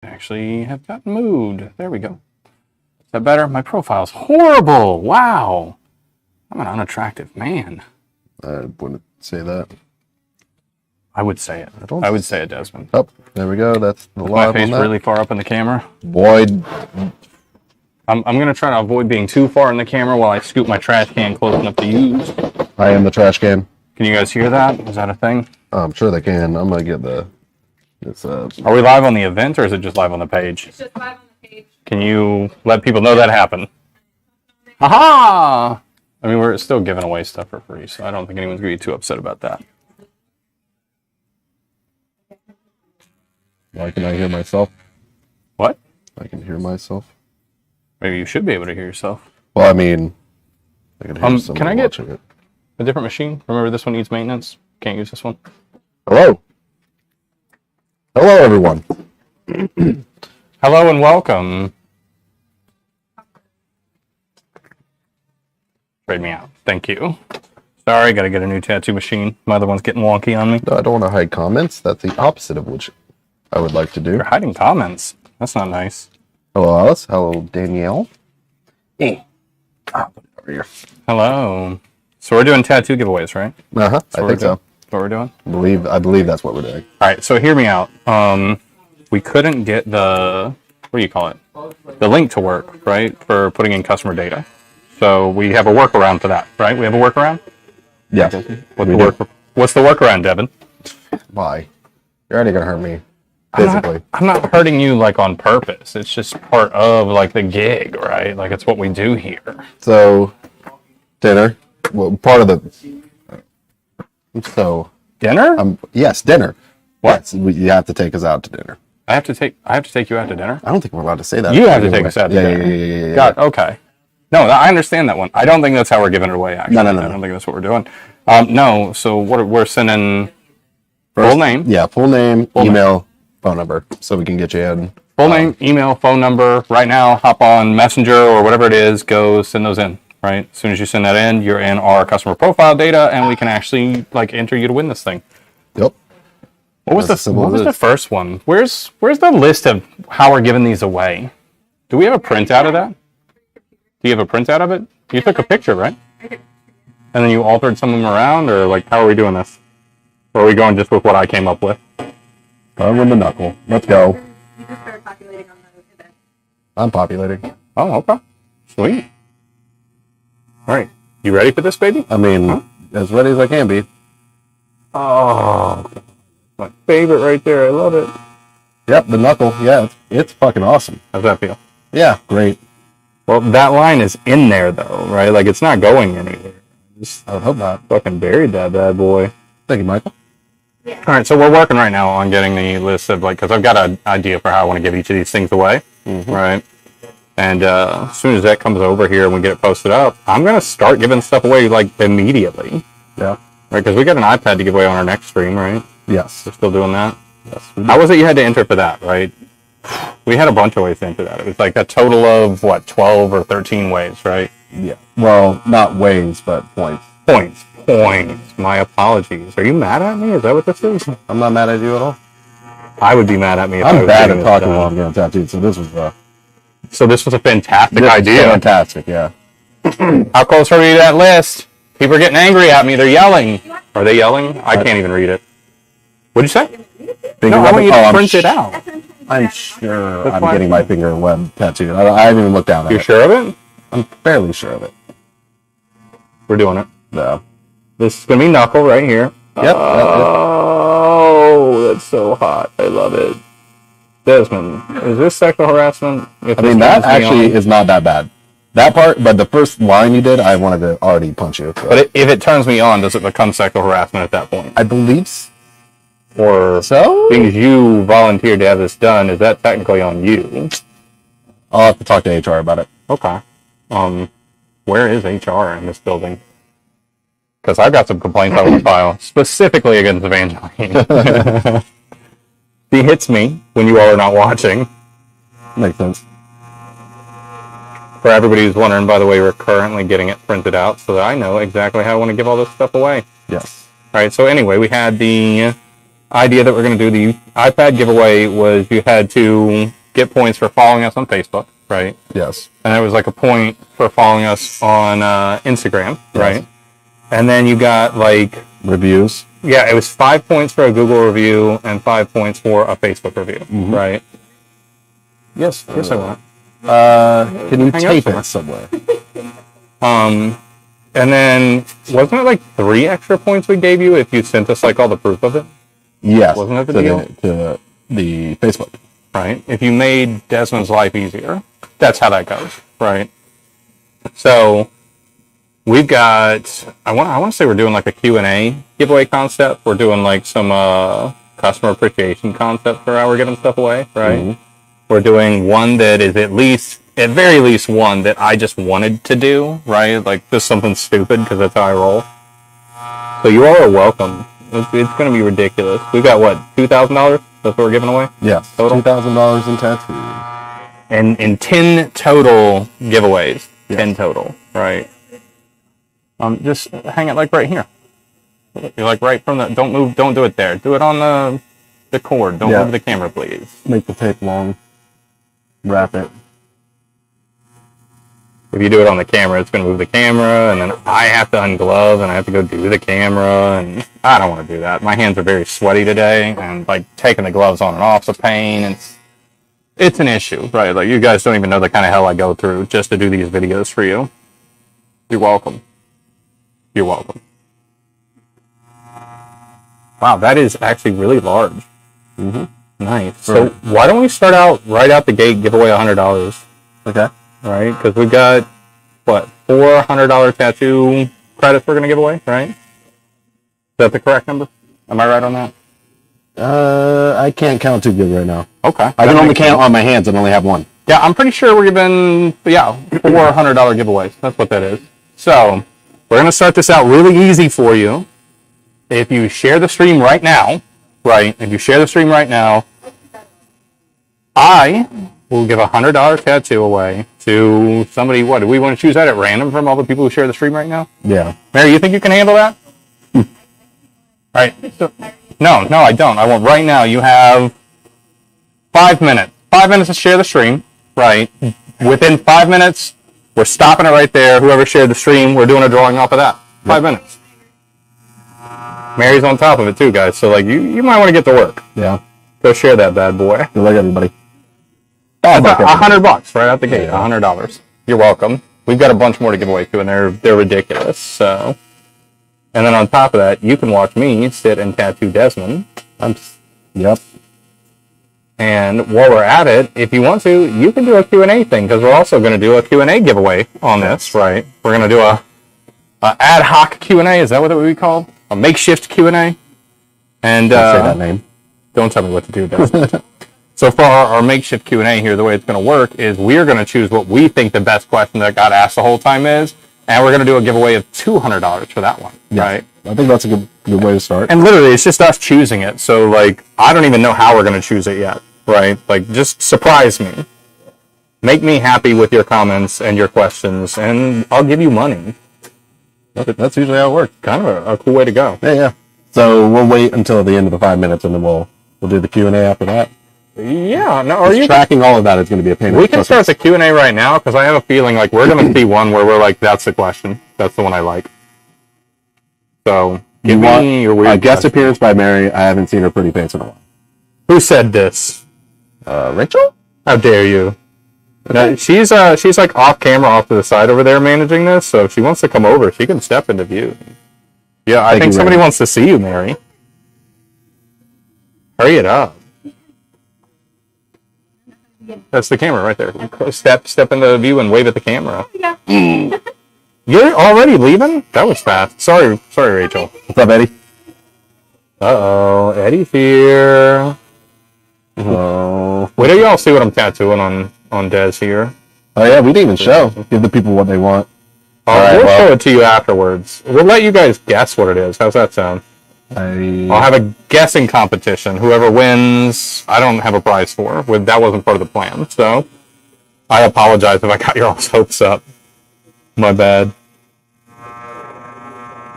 Actually have gotten moved. There we go. Is that better? My profile's horrible. Wow. I'm an unattractive man. I wouldn't say that. I would say it. I would say it, Desmond. Oh, there we go. That's the Is live my face on that. really far up in the camera? Boy, I'm going to try to avoid being too far in the camera while I scoop my trash can close enough to use. I am the trash can. Can you guys hear that? Is that a thing? I'm sure they can. I'm gonna get the. Are we live on the event or is it just live on the page? It's just live on the page. Can you let people know that happened? Aha! I mean, we're still giving away stuff for free, so I don't think anyone's going to be too upset about that. Why can I hear myself? What? I can hear myself. Maybe you should be able to hear yourself. Well, I mean, I can hear someone can I get watching it. a different machine? Remember, this one needs maintenance. Can't use this one. Hello. Hello, everyone. Hello and welcome. Trade me out. Thank you. Sorry, got to get a new tattoo machine. My other one's getting wonky on me. No, I don't want to hide comments. That's the opposite of which I would like to do. You're hiding comments. That's not nice. Hello, Alice. Hello, Danielle. Hey. Put it over here. Hello. So we're doing tattoo giveaways, right? I think so. That's what we're doing? I believe that's what we're doing. All right, so hear me out. We couldn't get the, what do you call it? The link to work, right, for putting in customer data. So we have a workaround for that, right? We have a workaround? Yeah. What's the workaround, Devin? Why? You're already going to hurt me. Physically. I'm not hurting you, like, on purpose. It's just part of, like, the gig, right? Like, it's what we do here. So, dinner. Well, part of the... So... Dinner? Yes, dinner. What? Yes, you have to take us out to dinner. I have to take you out to dinner? I don't think we're allowed to say that. You have to take us out to dinner. Yeah. Got it. Okay. No, I understand that one. I don't think that's how we're giving it away, actually. No. I don't think that's what we're doing. No, so we're sending First, full name. Yeah, full name, email, phone number, so we can get you in. Full name, email, phone number. Right now, hop on Messenger or whatever it is, go send those in, right? As soon as you send that in, you're in our customer profile data, and we can actually, like, enter you to win this thing. Yep. What was the first one? Where's the list of how we're giving these away? Do we have a printout of that? Do you have a printout of it? You took a picture, right? And then you altered some of them around, or like, how are we doing this? Or are we going just with what I came up with? Start with the knuckle. Let's go. You just started populating on the event. I'm populating. Oh, okay. Sweet. All right. You ready for this, baby? I mean, as ready as I can be. Oh, my favorite right there. I love it. Yep, the knuckle. Yeah, it's fucking awesome. How's that feel? Yeah, great. Well, that line is in there, though, right? Like, it's not going anywhere. I would hope not. Fucking buried that bad boy. Thank you, Michael. Yeah. All right, so we're working right now on getting the list of, like, because I've got an idea for how I want to give each of these things away, right? And as soon as that comes over here and we get it posted up, I'm going to start giving stuff away, like, immediately. Yeah. Right, because we got an iPad to give away on our next stream, right? Yes. We're still doing that? Yes. How was it you had to enter for that, right? We had a bunch of ways to enter that. It was like a total of, 12 or 13 ways, right? Yeah. Well, not ways, but points. Points. My apologies. Are you mad at me? Is that what this is? I'm not mad at you at all. I would be mad at me if I I'm was bad getting at this talking done. while I'm getting tattooed, So this was a fantastic idea. Fantastic, yeah. How close are we to that list? People are getting angry at me. They're yelling. Are they yelling? I can't even read it. What'd you say? No, I want you to print it out. I'm sure That's I'm fine. getting my finger web tattooed. I haven't even looked down at You're it. sure of it? I'm fairly sure of it. We're doing it. No. This is going to be knuckle right here. Yep. Oh, that's so hot. I love it. Desmond, is this sexual harassment? I mean, that actually is not that bad. That part, but the first line you did, I wanted to already punch you. So. But if it turns me on, does it become sexual harassment at that point? I believe Or so. things you volunteered to have this done, is that technically on you? I'll have to talk to HR about it. Okay. Where is HR in this building? Because I've got some complaints I want to file, specifically against Evangeline. She hits me when you all are not watching. Makes sense. For everybody who's wondering, by the way, we're currently getting it printed out so that I know exactly how I want to give all this stuff away. Yes. All right, so anyway, we had the idea that we're going to do the iPad giveaway was you had to get points for following us on Facebook, right? Yes. And there was like a point for following us on Instagram, right? And then you got like Reviews. yeah, it was 5 points for a Google review and 5 points for a Facebook review, right? Yes, yes, I want. Can you Hang tape up it somewhere? And then wasn't it like 3 extra points we gave you if you sent us like all the proof of it, Yes. Wasn't that the to deal? To the Facebook. right? If you made Desmond's life easier, that's how that goes, right? So we've got I want to say we're doing like a Q&A giveaway concept. We're doing like some customer appreciation concept for how we're giving stuff away, right? We're doing one that is at very least one that I just wanted to do, right? Like just something stupid because that's how I roll. So you all are welcome. It's going to be ridiculous. We've got what, $2,000? That's what we're giving away? Yes. Total? $2,000 in tattoos. And in 10 total giveaways. 10 total, right? Just hang it like right here. You're like right from the, don't move, don't do it there. Do it on the cord. Don't move the camera, please. Make the tape long. Wrap it. If you do it on the camera, it's going to move the camera, and then I have to unglove, and I have to go do the camera, and I don't want to do that. My hands are very sweaty today, and like taking the gloves on and off is a pain. It's an issue, right? Like you guys don't even know the kind of hell I go through just to do these videos for you. You're welcome. You're welcome. Wow, that is actually really large. Nice. So why don't we start out right out the gate, give away $100? Okay. Right? Because we've got, what, $400 tattoo credits we're going to give away, right? Is that the correct number? Am I right on that? I can't count too good right now. Okay. I can only count on my hands and only have one. Yeah, I'm pretty sure we're giving, $400 giveaways. That's what that is. So, we're going to start this out really easy for you. If you share the stream right now, I will give a $100 tattoo away to somebody. What do we want to choose that at random from all the people who share the stream right now? Yeah. Mary, you think you can handle that? All right. So, no, I don't. I want right now. You have 5 minutes. 5 minutes to share the stream. Right. Within 5 minutes, we're stopping it right there. Whoever shared the stream, we're doing a drawing off of that. 5 minutes. Mary's on top of it too, guys. So like, you might want to get to work. Yeah. Go share that bad boy. Good luck, everybody. $100 right out the gate. $100. You're welcome. We've got a bunch more to give away too, and they're ridiculous. So, and then on top of that, you can watch me sit and tattoo Desmond. Yep. And while we're at it, if you want to, you can do a Q&A thing because we're also going to do a Q&A giveaway on this. Right? We're going to do a ad hoc Q&A. Is that what it would be called? A makeshift Q&A. And Don't say that name. Don't tell me what to do, Desmond. So for our makeshift Q&A here, the way it's going to work is we're going to choose what we think the best question that got asked the whole time is, and we're going to do a giveaway of $200 for that one, right? I think that's a good way to start. And literally, it's just us choosing it. So, like, I don't even know how we're going to choose it yet, right? Like, just surprise me. Make me happy with your comments and your questions, and I'll give you money. That's usually how it works. Kind of a cool way to go. Yeah. So we'll wait until the end of the 5 minutes, and then we'll do the Q&A after that. Yeah, no, are you tracking all of that is going to be a pain. We can start the Q&A right now because I have a feeling like we're going to see one where we're like, that's the question. That's the one I like. So, give me your weird guest appearance by Mary. I haven't seen her pretty face in a while. Who said this? Rachel? How dare you? No, she's like off camera, off to the side over there managing this. So if she wants to come over, she can step into view. Yeah, I think somebody wants to see you, Mary. Hurry it up. That's the camera right there. Step into view and wave at the camera. Yeah. You're already leaving? That was fast. Sorry, Rachel. What's up, Eddie? Uh-oh, Eddie's here. Oh. Wait till y'all see what I'm tattooing on Des here. Oh yeah, we didn't even show. Give the people what they want. We'll show it to you afterwards. We'll let you guys guess what it is. How's that sound? I'll have a guessing competition. Whoever wins, I don't have a prize for. That wasn't part of the plan. So I apologize if I got your all's hopes up. My bad.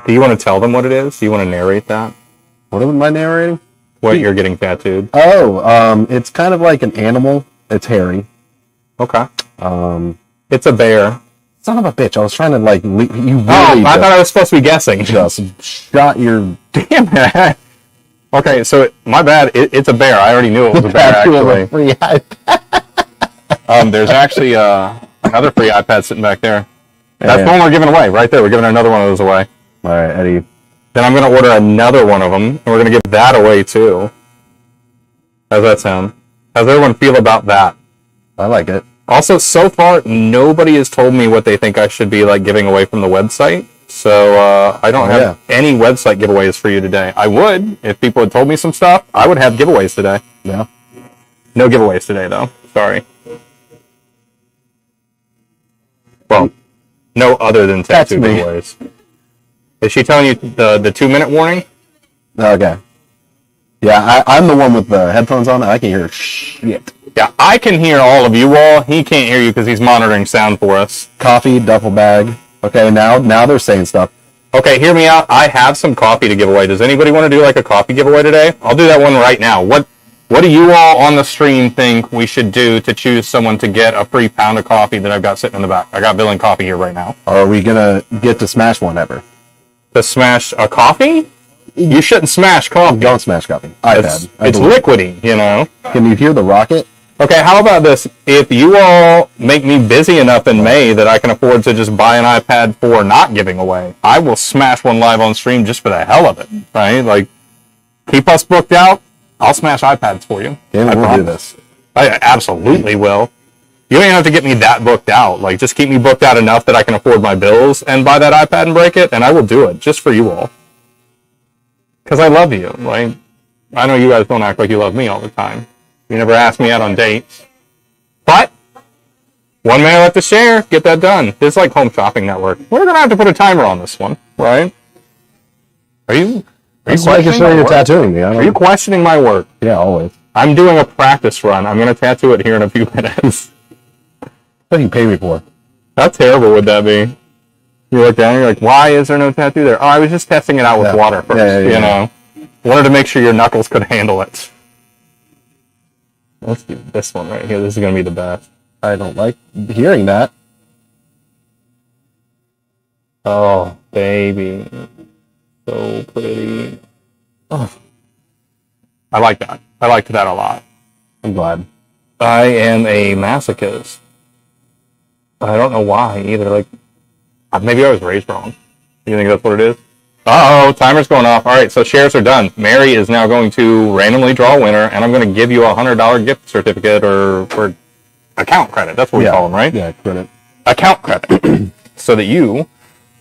Do you want to tell them what it is? Do you want to narrate that? What am I narrating? what you're getting tattooed. Oh, it's kind of like an animal. It's hairy. Okay. It's a bear. Son of a bitch! I was trying to like. You really I thought I was supposed to be guessing. just shot your. Damn it. Okay, so my bad. It's a bear. I already knew it was a bear, actually. Free iPad. There's actually another free iPad sitting back there. That's the one we're giving away, right there. We're giving another one of those away. All right, Eddie. Then I'm going to order another one of them, and we're going to give that away, too. How's that sound? How's everyone feel about that? I like it. Also, so far, nobody has told me what they think I should be like giving away from the website. So I don't have any website giveaways for you today. I would, if people had told me some stuff, I would have giveaways today. Yeah. No giveaways today, though. Sorry. Well, no other than tattoo giveaways. Is she telling you the 2-minute warning? Okay. Yeah, I'm the one with the headphones on. I can hear shit. Yeah, I can hear all of you all. He can't hear you because he's monitoring sound for us. Coffee, duffel bag. Okay, now they're saying stuff. Okay, hear me out. I have some coffee to give away. Does anybody want to do like a coffee giveaway today? I'll do that one right now. What do you all on the stream think we should do to choose someone to get a free pound of coffee that I've got sitting in the back? I got Bill and Coffee here right now. Are we gonna get to smash one ever? To smash a coffee? You shouldn't smash coffee. Don't smash coffee. It's liquidy, you know. Can you hear the rocket? Okay, how about this? If you all make me busy enough in May that I can afford to just buy an iPad for not giving away, I will smash one live on stream just for the hell of it, right? Like, keep us booked out. I'll smash iPads for you. Yeah, we'll do this. I absolutely will. You don't even have to get me that booked out. Like, just keep me booked out enough that I can afford my bills and buy that iPad and break it, and I will do it just for you all. Because I love you. Like, I know you guys don't act like you love me all the time. You never ask me out on dates. But, one man left to share. Get that done. This is like Home Shopping Network. We're going to have to put a timer on this one, right? Are you making sure you're tattooing me. Are you questioning my work? Yeah, always. I'm doing a practice run. I'm going to tattoo it here in a few minutes. What do you pay me for? How terrible would that be? You look down and you're like, why is there no tattoo there? Oh, I was just testing it out with water first, you know. Wanted to make sure your knuckles could handle it. Let's do this one right here. This is going to be the best. I don't like hearing that. Oh, baby. So pretty. Oh. I like that. I liked that a lot. I'm glad. I am a masochist. I don't know why either. Like, maybe I was raised wrong. You think that's what it is? Uh-oh, timer's going off. All right, so shares are done. Mary is now going to randomly draw a winner, and I'm going to give you a $100 gift certificate or account credit. That's what we call them, right? Yeah, credit. Account credit. So that you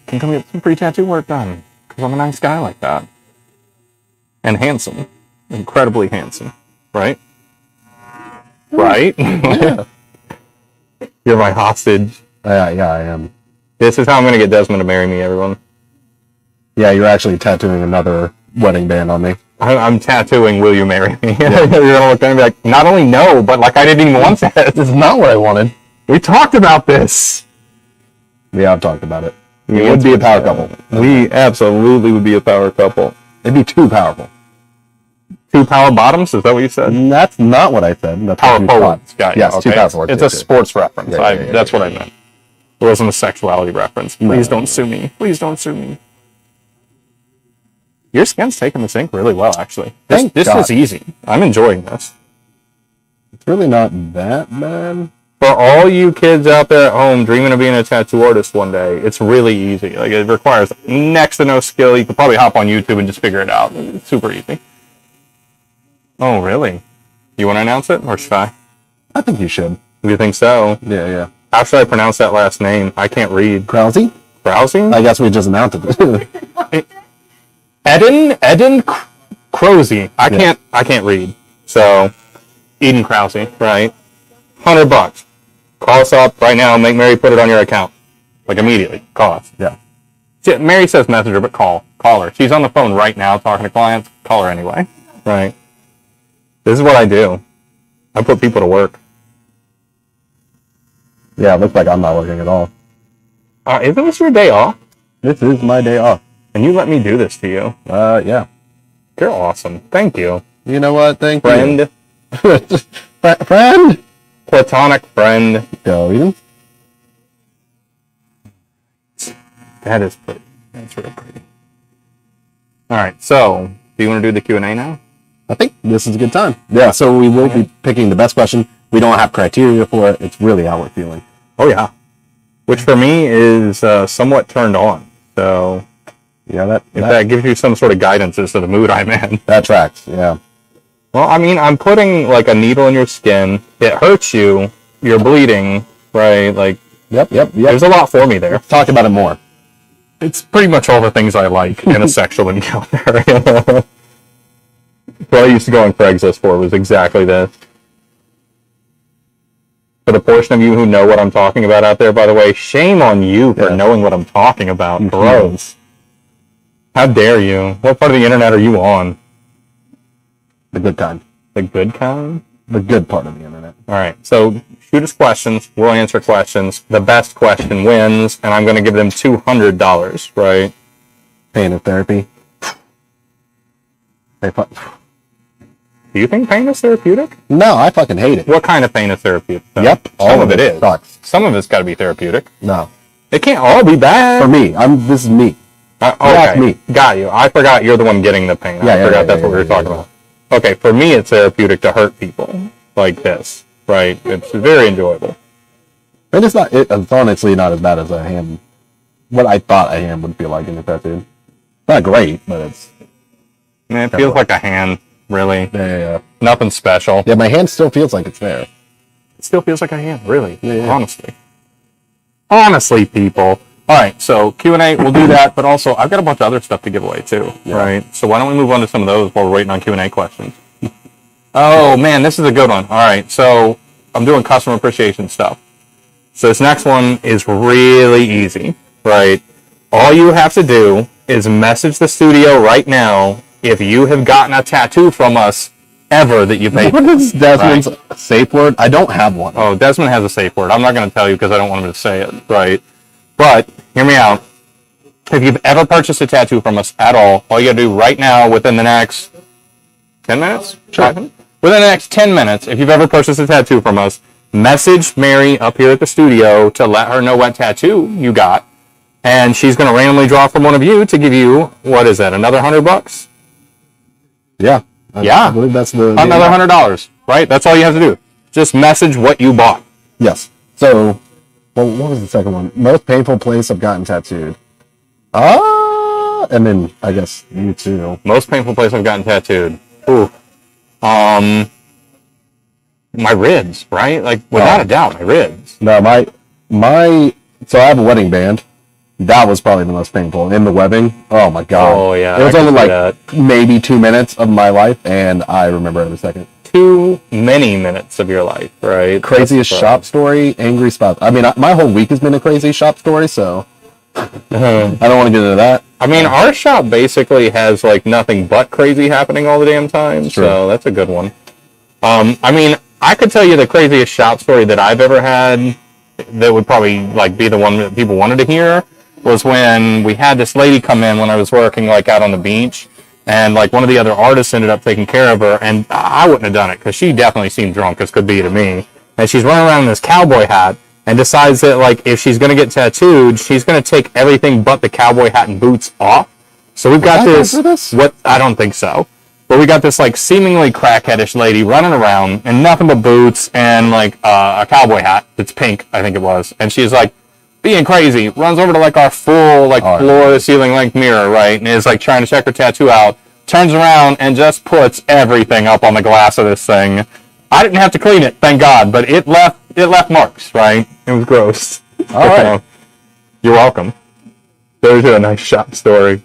can come get some free tattoo work done. Because I'm a nice guy like that. And handsome. Incredibly handsome. Right? Right? Yeah. You're my hostage. Yeah, I am. This is how I'm going to get Desmond to marry me, everyone. Yeah, you're actually tattooing another wedding band on me. I'm tattooing, will you marry me? Yeah. You're going to look at me and be like, not only no, but like I didn't even want that. This is not what I wanted. We talked about this. Yeah, I've talked about it. We would be a power couple. We absolutely would be a power couple. It'd be too powerful. 2 power bottoms? Is that what you said? That's not what I said. That's power forwards. Got you. Yes, okay. 2 power forwards. It's a sports reference. That's what I meant. It wasn't a sexuality reference. Please don't sue me. Please don't sue me. Your skin's taking this ink really well, actually. This is easy. I'm enjoying this. It's really not that bad. For all you kids out there at home dreaming of being a tattoo artist one day, it's really easy. Like, it requires next to no skill. You could probably hop on YouTube and just figure it out. It's super easy. Oh, really? You want to announce it, or should I? I think you should. You think so? Yeah. How should I pronounce that last name? I can't read. Krause? Krause? I guess we just announced it. Eden Krause. I can't read. So, Eden Krause, right? $100. Call us up right now. Make Mary put it on your account. Like, immediately. Call us. Yeah. Mary says messenger, but call her. She's on the phone right now talking to clients. Call her anyway. Right. This is what I do. I put people to work. Yeah, it looks like I'm not working at all. Isn't this your day off? This is my day off. And you let me do this to you. Yeah. You're awesome. Thank you. You know what? Thank Friend. you. Friend. Platonic friend. Go, Eden. That is pretty. That's real pretty. All right. So, do you want to do the Q&A now? I think this is a good time. Yeah, so we will be picking the best question. We don't have criteria for it. It's really how we're feeling. Oh, yeah. Which for me is somewhat turned on. So, Yeah, if that gives you some sort of guidance as to the mood I'm in. that tracks. Yeah. Well, I mean, I'm putting like a needle in your skin. It hurts you. You're bleeding, right? Like, Yep. there's a lot for me there. Talk about it more. It's pretty much all the things I like in a sexual encounter. What I used to go on Craigslist for was exactly this. For the portion of you who know what I'm talking about out there, by the way, shame on you for knowing what I'm talking about. Gross. How dare you? What part of the internet are you on? The good kind. The good kind? The good part of the internet. All right. So shoot us questions. We'll answer questions. The best question wins, and I'm going to give them $200, right? Pain and therapy. Do you think pain is therapeutic? No, I fucking hate it. What kind of pain is therapeutic? Yep. Some of it is. Sucks. Some of it's got to be therapeutic. No. It can't all be bad. For me. This is me. Okay. That's me. Got you. I forgot you're the one getting the pain. I forgot that's what we were talking about. Okay, for me, it's therapeutic to hurt people like this, right? It's very enjoyable. And it's honestly not as bad as a hand. What I thought a hand would feel like in a tattoo. Not great, but it's. Man, it feels like a hand, really. Yeah. Nothing special. Yeah, my hand still feels like it's there. It still feels like a hand, really. Yeah. Honestly, people. All right, so Q&A, we'll do that, but also I've got a bunch of other stuff to give away too, right? So why don't we move on to some of those while we're waiting on Q&A questions? Oh, man, this is a good one. All right, so I'm doing customer appreciation stuff. So this next one is really easy, right? All you have to do is message the studio right now if you have gotten a tattoo from us ever that you paid. What is Desmond's safe word? I don't have one. Oh, Desmond has a safe word. I'm not going to tell you because I don't want him to say it, right? But hear me out. If you've ever purchased a tattoo from us at all you got to do right now within the next 10 minutes? Sure. Within the next 10 minutes, if you've ever purchased a tattoo from us, message Mary up here at the studio to let her know what tattoo you got. And she's going to randomly draw from one of you to give you, what is that, another $100? Yeah. I believe that's another $100, right? That's all you have to do. Just message what you bought. Yes. So, well, what was the second one? Most painful place I've gotten tattooed. And then I guess you too. Most painful place I've gotten tattooed. Ooh. My ribs, right? Like, without a doubt, my ribs. No, so I have a wedding band. That was probably the most painful. In the webbing. Oh my God. Oh yeah. It was only maybe 2 minutes of my life, and I remember every second. Too many minutes of your life, right? Craziest shop story, angry spot. I mean, my whole week has been a crazy shop story, so I don't want to get into that. I mean, our shop basically has like nothing but crazy happening all the damn time, so that's a good one. I mean, I could tell you the craziest shop story that I've ever had that would probably like be the one that people wanted to hear was when we had this lady come in when I was working like out on the beach, and like one of the other artists ended up taking care of her, and I wouldn't have done it because she definitely seemed drunk as could be to me. And she's running around in this cowboy hat and decides that like if she's going to get tattooed, she's going to take everything but the cowboy hat and boots off. So we've got this. What I don't think so. But we got this like seemingly crackheadish lady running around in nothing but boots and like a cowboy hat that's pink, I think it was. And she's like being crazy, runs over to like our full like floor to ceiling length mirror, right? And is like trying to check her tattoo out, turns around and just puts everything up on the glass of this thing. I didn't have to clean it, thank God, but it left marks, right? It was gross. All right. You're welcome. There's a nice shop story.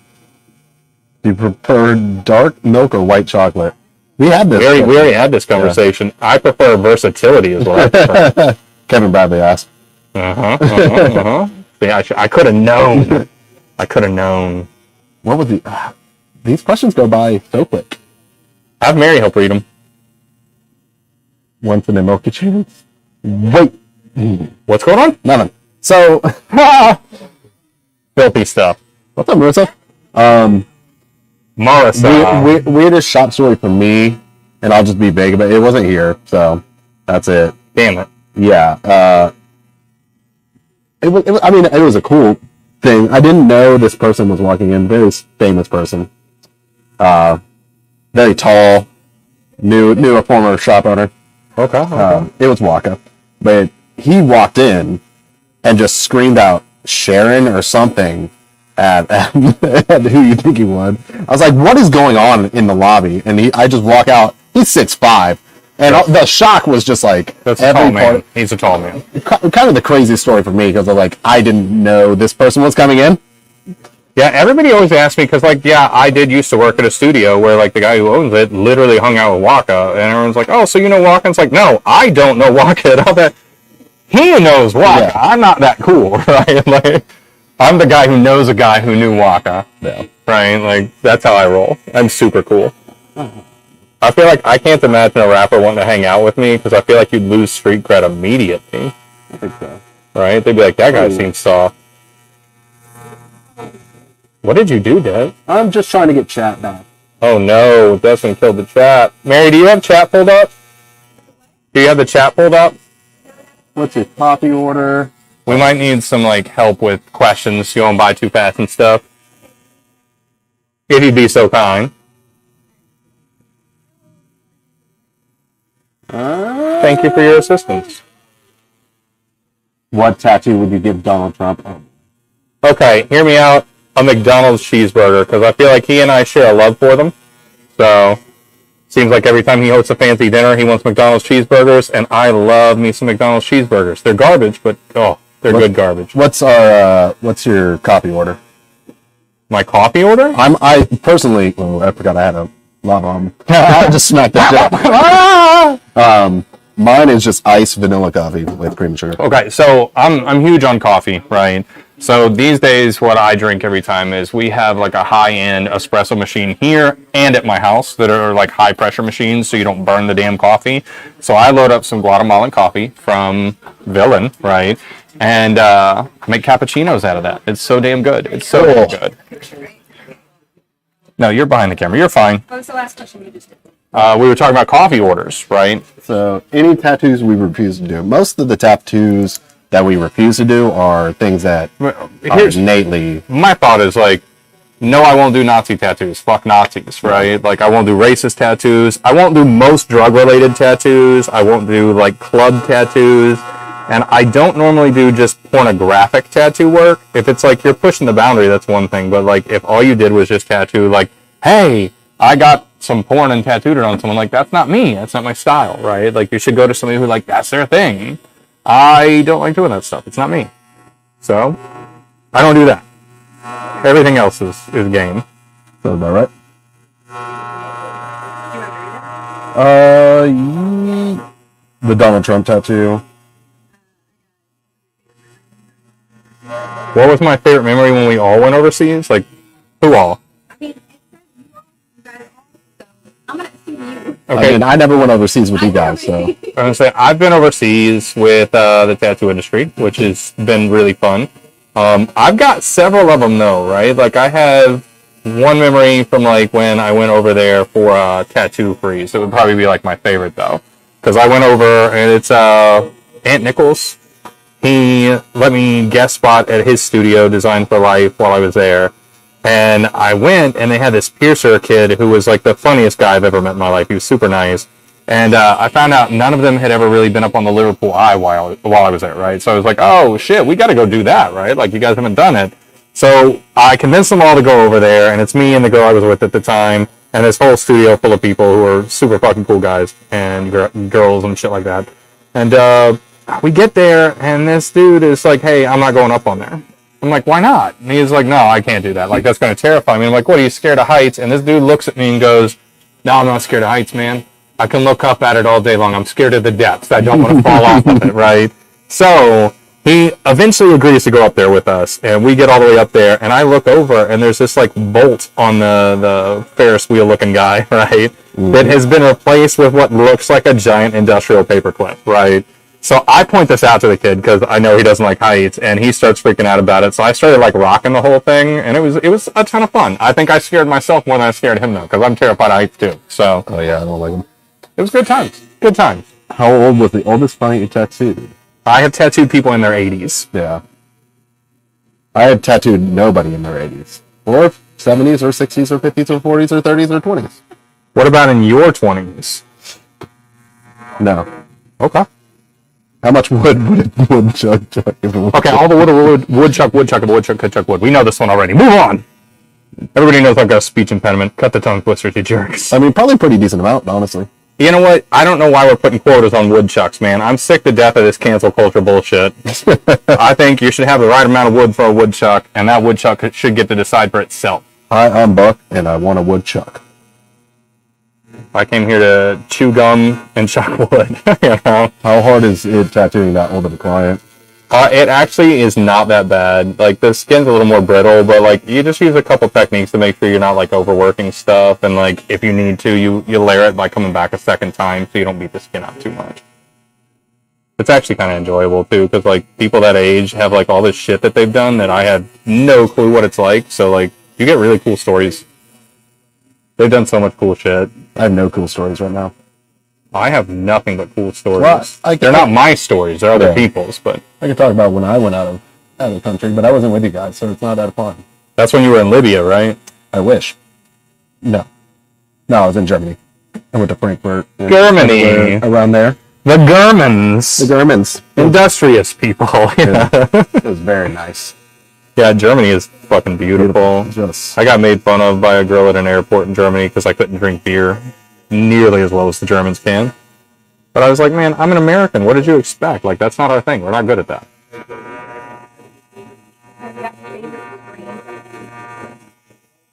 Do you prefer dark milk or white chocolate? We had this. We already had this conversation. Yeah. I prefer versatility is what I prefer. Kevin Bradley asked. Yeah, I could have known. What was these questions go by so quick. Have Mary help read them. Once in a milky chance. Wait. What's going on? Nothing. So, filthy stuff. What's up, Marissa? Marissa. Weirdest shop story for me. and I'll just be big. But it wasn't here, so that's it. Damn it. Yeah. It was. I mean, it was a cool thing. I didn't know this person was walking in. Very famous person. Very tall. Knew a former shop owner. Okay. It was Waka, but he walked in and just screamed out Sharon or something at who you think he would. I was like, what is going on in the lobby? And I just walk out. He's 6'5", and the shock was just like That's a tall man. He's a tall man. Kind of the craziest story for me because I didn't know this person was coming in. Yeah, everybody always asks me because, I did used to work at a studio where, the guy who owns it literally hung out with Waka, and everyone's like, oh, so you know Waka? And it's like, no, I don't know Waka at all. That he knows Waka. Yeah. I'm not that cool, right? I'm the guy who knows a guy who knew Waka. Yeah. Right? That's how I roll. I'm super cool. I feel like I can't imagine a rapper wanting to hang out with me because I feel like you'd lose street cred immediately. I think so. Right? They'd be like, that guy seems soft. What did you do, Dad? I'm just trying to get chat back. Oh no, Dustin killed the chat. Mary, do you have chat pulled up? Do you have the chat pulled up? What's your coffee order? We might need some help with questions. You won't buy too fast and stuff. If you'd be so kind. Thank you for your assistance. What tattoo would you give Donald Trump? Okay, hear me out. A McDonald's cheeseburger, because I feel like he and I share a love for them. So, seems like every time he hosts a fancy dinner, he wants McDonald's cheeseburgers, and I love me some McDonald's cheeseburgers. They're garbage, but they're good garbage. What's your coffee order? My coffee order? I personally, I forgot I had a lot of them. I just smacked that down. Mine is just iced vanilla coffee with cream and sugar. Okay, so I'm huge on coffee, right? So these days, what I drink every time is we have a high-end espresso machine here and at my house that are high-pressure machines, so you don't burn the damn coffee. So I load up some Guatemalan coffee from Villain, right? And make cappuccinos out of that. It's so damn good. It's so damn good. No, you're behind the camera. You're fine. What was the last question you just did? We were talking about coffee orders, right? So any tattoos we refuse to do. Most of the tattoos that we refuse to do are things that are innately... My thought is no, I won't do Nazi tattoos. Fuck Nazis, right? I won't do racist tattoos. I won't do most drug-related tattoos. I won't do club tattoos. And I don't normally do just pornographic tattoo work. If it's you're pushing the boundary, that's one thing. But if all you did was just tattoo hey, I got some porn and tattooed it on someone, that's not me. That's not my style, right? You should go to somebody who that's their thing. I don't like doing that stuff. It's not me. So, I don't do that. Everything else is game. Sounds about right. The Donald Trump tattoo. What was my favorite memory when we all went overseas? Who all? I mean, it says you guys all, so I'm going to assume you. Okay. I mean, I never went overseas with you guys, so. I'm going to say I've been overseas with the tattoo industry, which has been really fun. I've got several of them, though, right? I have one memory from, when I went over there for Tattoo Freeze. It would probably be, my favorite, though. Because I went over, and it's Ant Nichols. He let me guest spot at his studio, Design for Life, while I was there. And I went, and they had this piercer kid who was, the funniest guy I've ever met in my life. He was super nice. And I found out none of them had ever really been up on the Liverpool Eye while I was there, right? So I was like, oh, shit, we got to go do that, right? You guys haven't done it. So I convinced them all to go over there, and it's me and the girl I was with at the time, and this whole studio full of people who are super fucking cool guys and girls and shit like that. And we get there, and this dude is like, hey, I'm not going up on there. I'm like, why not? And he's like, no, I can't do that. That's going to terrify me. I'm like, what, are you scared of heights? And this dude looks at me and goes, no, I'm not scared of heights, man. I can look up at it all day long. I'm scared of the depths. I don't want to fall off of it, right? So he eventually agrees to go up there with us, and we get all the way up there, and I look over, and there's this bolt on the Ferris wheel looking guy, right? Mm-hmm. That has been replaced with what looks like a giant industrial paperclip, right? So I point this out to the kid because I know he doesn't like heights, and he starts freaking out about it. So I started rocking the whole thing, and it was a ton of fun. I think I scared myself more than I scared him though, because I'm terrified of heights too. So oh yeah, I don't like them. It was good times. Good times. How old was the oldest client you tattooed? I have tattooed people in their 80s. Yeah. I had tattooed nobody in their 80s. Or 70s, or 60s, or 50s, or 40s, or 30s, or 20s. What about in your 20s? No. Okay. How much wood would a woodchuck chuck if it was? Okay, all the woodchuck, could chuck wood. We know this one already. Move on! Everybody knows I've got a speech impediment. Cut the tongue twisters, you jerks. I mean, probably a pretty decent amount, honestly. You know what? I don't know why we're putting quotas on woodchucks, man. I'm sick to death of this cancel culture bullshit. I think you should have the right amount of wood for a woodchuck, and that woodchuck should get to decide for itself. Hi, I'm Buck, and I want a woodchuck. I came here to chew gum and chuck wood. You know? How hard is it tattooing that old of a client? It actually is not that bad. Like, the skin's a little more brittle, but, like, you just use a couple techniques to make sure you're not, like, overworking stuff. And, like, if you need to, you layer it by coming back a second time so you don't beat the skin up too much. It's actually kind of enjoyable, too, because, like, people that age have, like, all this shit that they've done that I had no clue what it's like. So, like, you get really cool stories. They've done so much cool shit. I have no cool stories right now. I have nothing but cool stories. Well, they're not my stories; they're other people's. But I can talk about when I went out of the country, but I wasn't with you guys, so it's not that fun. That's when you were in Libya, right? I wish. No, I was in Germany. I went to Frankfurt. Germany, around there. The Germans. The Germans, Industrious people. Yeah. It was very nice. Yeah, Germany is fucking beautiful. Just, I got made fun of by a girl at an airport in Germany because I couldn't drink beer nearly as well as the Germans can. But I was like, man, I'm an American. What did you expect? Like, that's not our thing. We're not good at that.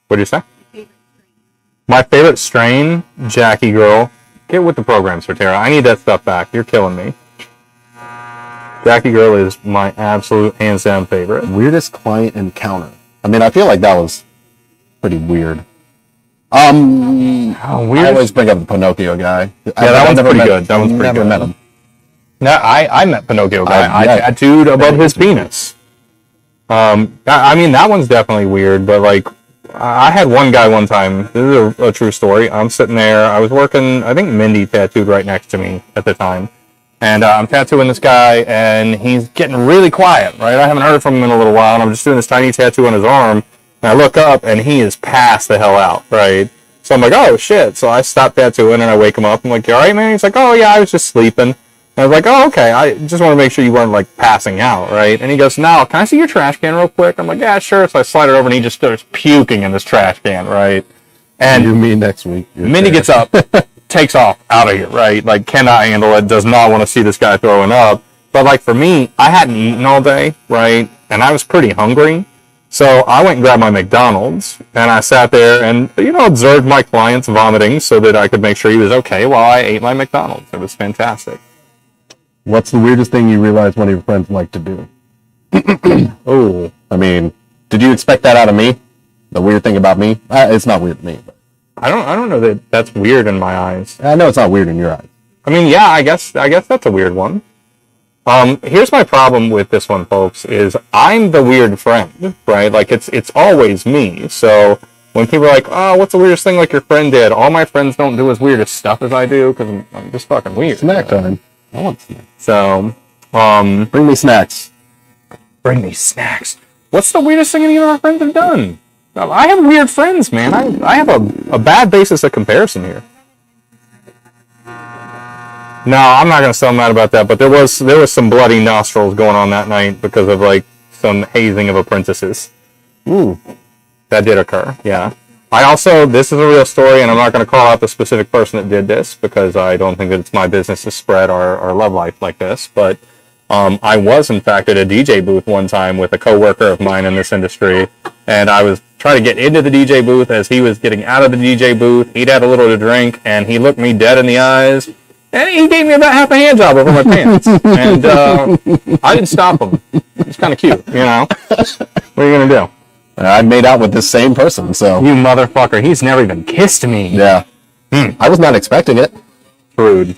What'd you say? My favorite strain, Jackie girl. Get with the program, Sir Tara. I need that stuff back. You're killing me. Jackie girl is my absolute hands down favorite. Weirdest client encounter. I mean, I feel like that was pretty weird. Weird. I always bring up the Pinocchio guy. Yeah, that one's pretty good. That one's pretty good. Never met him. No, I met Pinocchio guy. I tattooed above his penis. I mean, that one's definitely weird, but like, I had one guy one time. This is a true story. I'm sitting there. I was working. I think Mindy tattooed right next to me at the time, and I'm tattooing this guy, and he's getting really quiet. Right, I haven't heard from him in a little while, and I'm just doing this tiny tattoo on his arm. And I look up, and he is passed the hell out. Right, so I'm like, oh shit. So I stop tattooing, and I wake him up. I'm like, you all right, man? He's like, oh yeah, I was just sleeping. And I was like, oh, okay, I just want to make sure you weren't, like, passing out, right? And he goes, no, can I see your trash can real quick? I'm like, yeah, sure. So I slide it over, and he just starts puking in this trash can, right? And you mean next week. Mindy gets up, takes off, out of here, right? Like, cannot handle it, does not want to see this guy throwing up. But, like, for me, I hadn't eaten all day, right? And I was pretty hungry. So I went and grabbed my McDonald's, and I sat there and, you know, observed my clients vomiting so that I could make sure he was okay while I ate my McDonald's. It was fantastic. What's the weirdest thing you realize one of your friends like to do? Oh, I mean, did you expect that out of me? The weird thing about me? It's not weird to me. But I don't know that that's weird in my eyes. I know it's not weird in your eyes. I mean, yeah, I guess that's a weird one. Here's my problem with this one, folks, is I'm the weird friend, right? Like, it's always me. So when people are like, oh, what's the weirdest thing like your friend did? All my friends don't do as weird as stuff as I do because I'm just fucking weird. Snack time. I want snacks. So, bring me snacks. Bring me snacks. What's the weirdest thing any of our friends have done? I have weird friends, man. I have a bad basis of comparison here. No, I'm not gonna say I'm mad about that, but there was some bloody nostrils going on that night because of like some hazing of apprentices. Ooh, that did occur. Yeah. I also, this is a real story, and I'm not going to call out the specific person that did this because I don't think that it's my business to spread our love life like this. But I was, in fact, at a DJ booth one time with a coworker of mine in this industry, and I was trying to get into the DJ booth as he was getting out of the DJ booth. He'd had a little to drink, and he looked me dead in the eyes, and he gave me about half a hand job over my pants. And I didn't stop him. It's kind of cute, you know? What are you going to do? I made out with this same person, so... You motherfucker, he's never even kissed me. Yeah. I was not expecting it. Rude.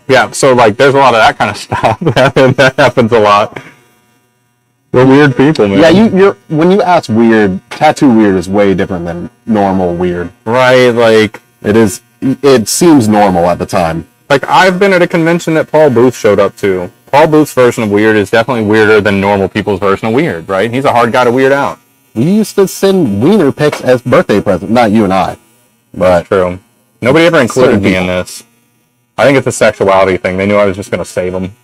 Yeah, so, like, there's a lot of that kind of stuff. That happens a lot. We're weird people, man. Yeah, you're when you ask weird, tattoo weird is way different than normal weird. Right, like... It is it seems normal at the time. Like, I've been at a convention that Paul Booth showed up to. Paul Booth's version of weird is definitely weirder than normal people's version of weird, right? He's a hard guy to weird out. We used to send wiener pics as birthday presents. Not you and I. But that's true. Nobody ever included me in this. I think it's a sexuality thing. They knew I was just going to save them.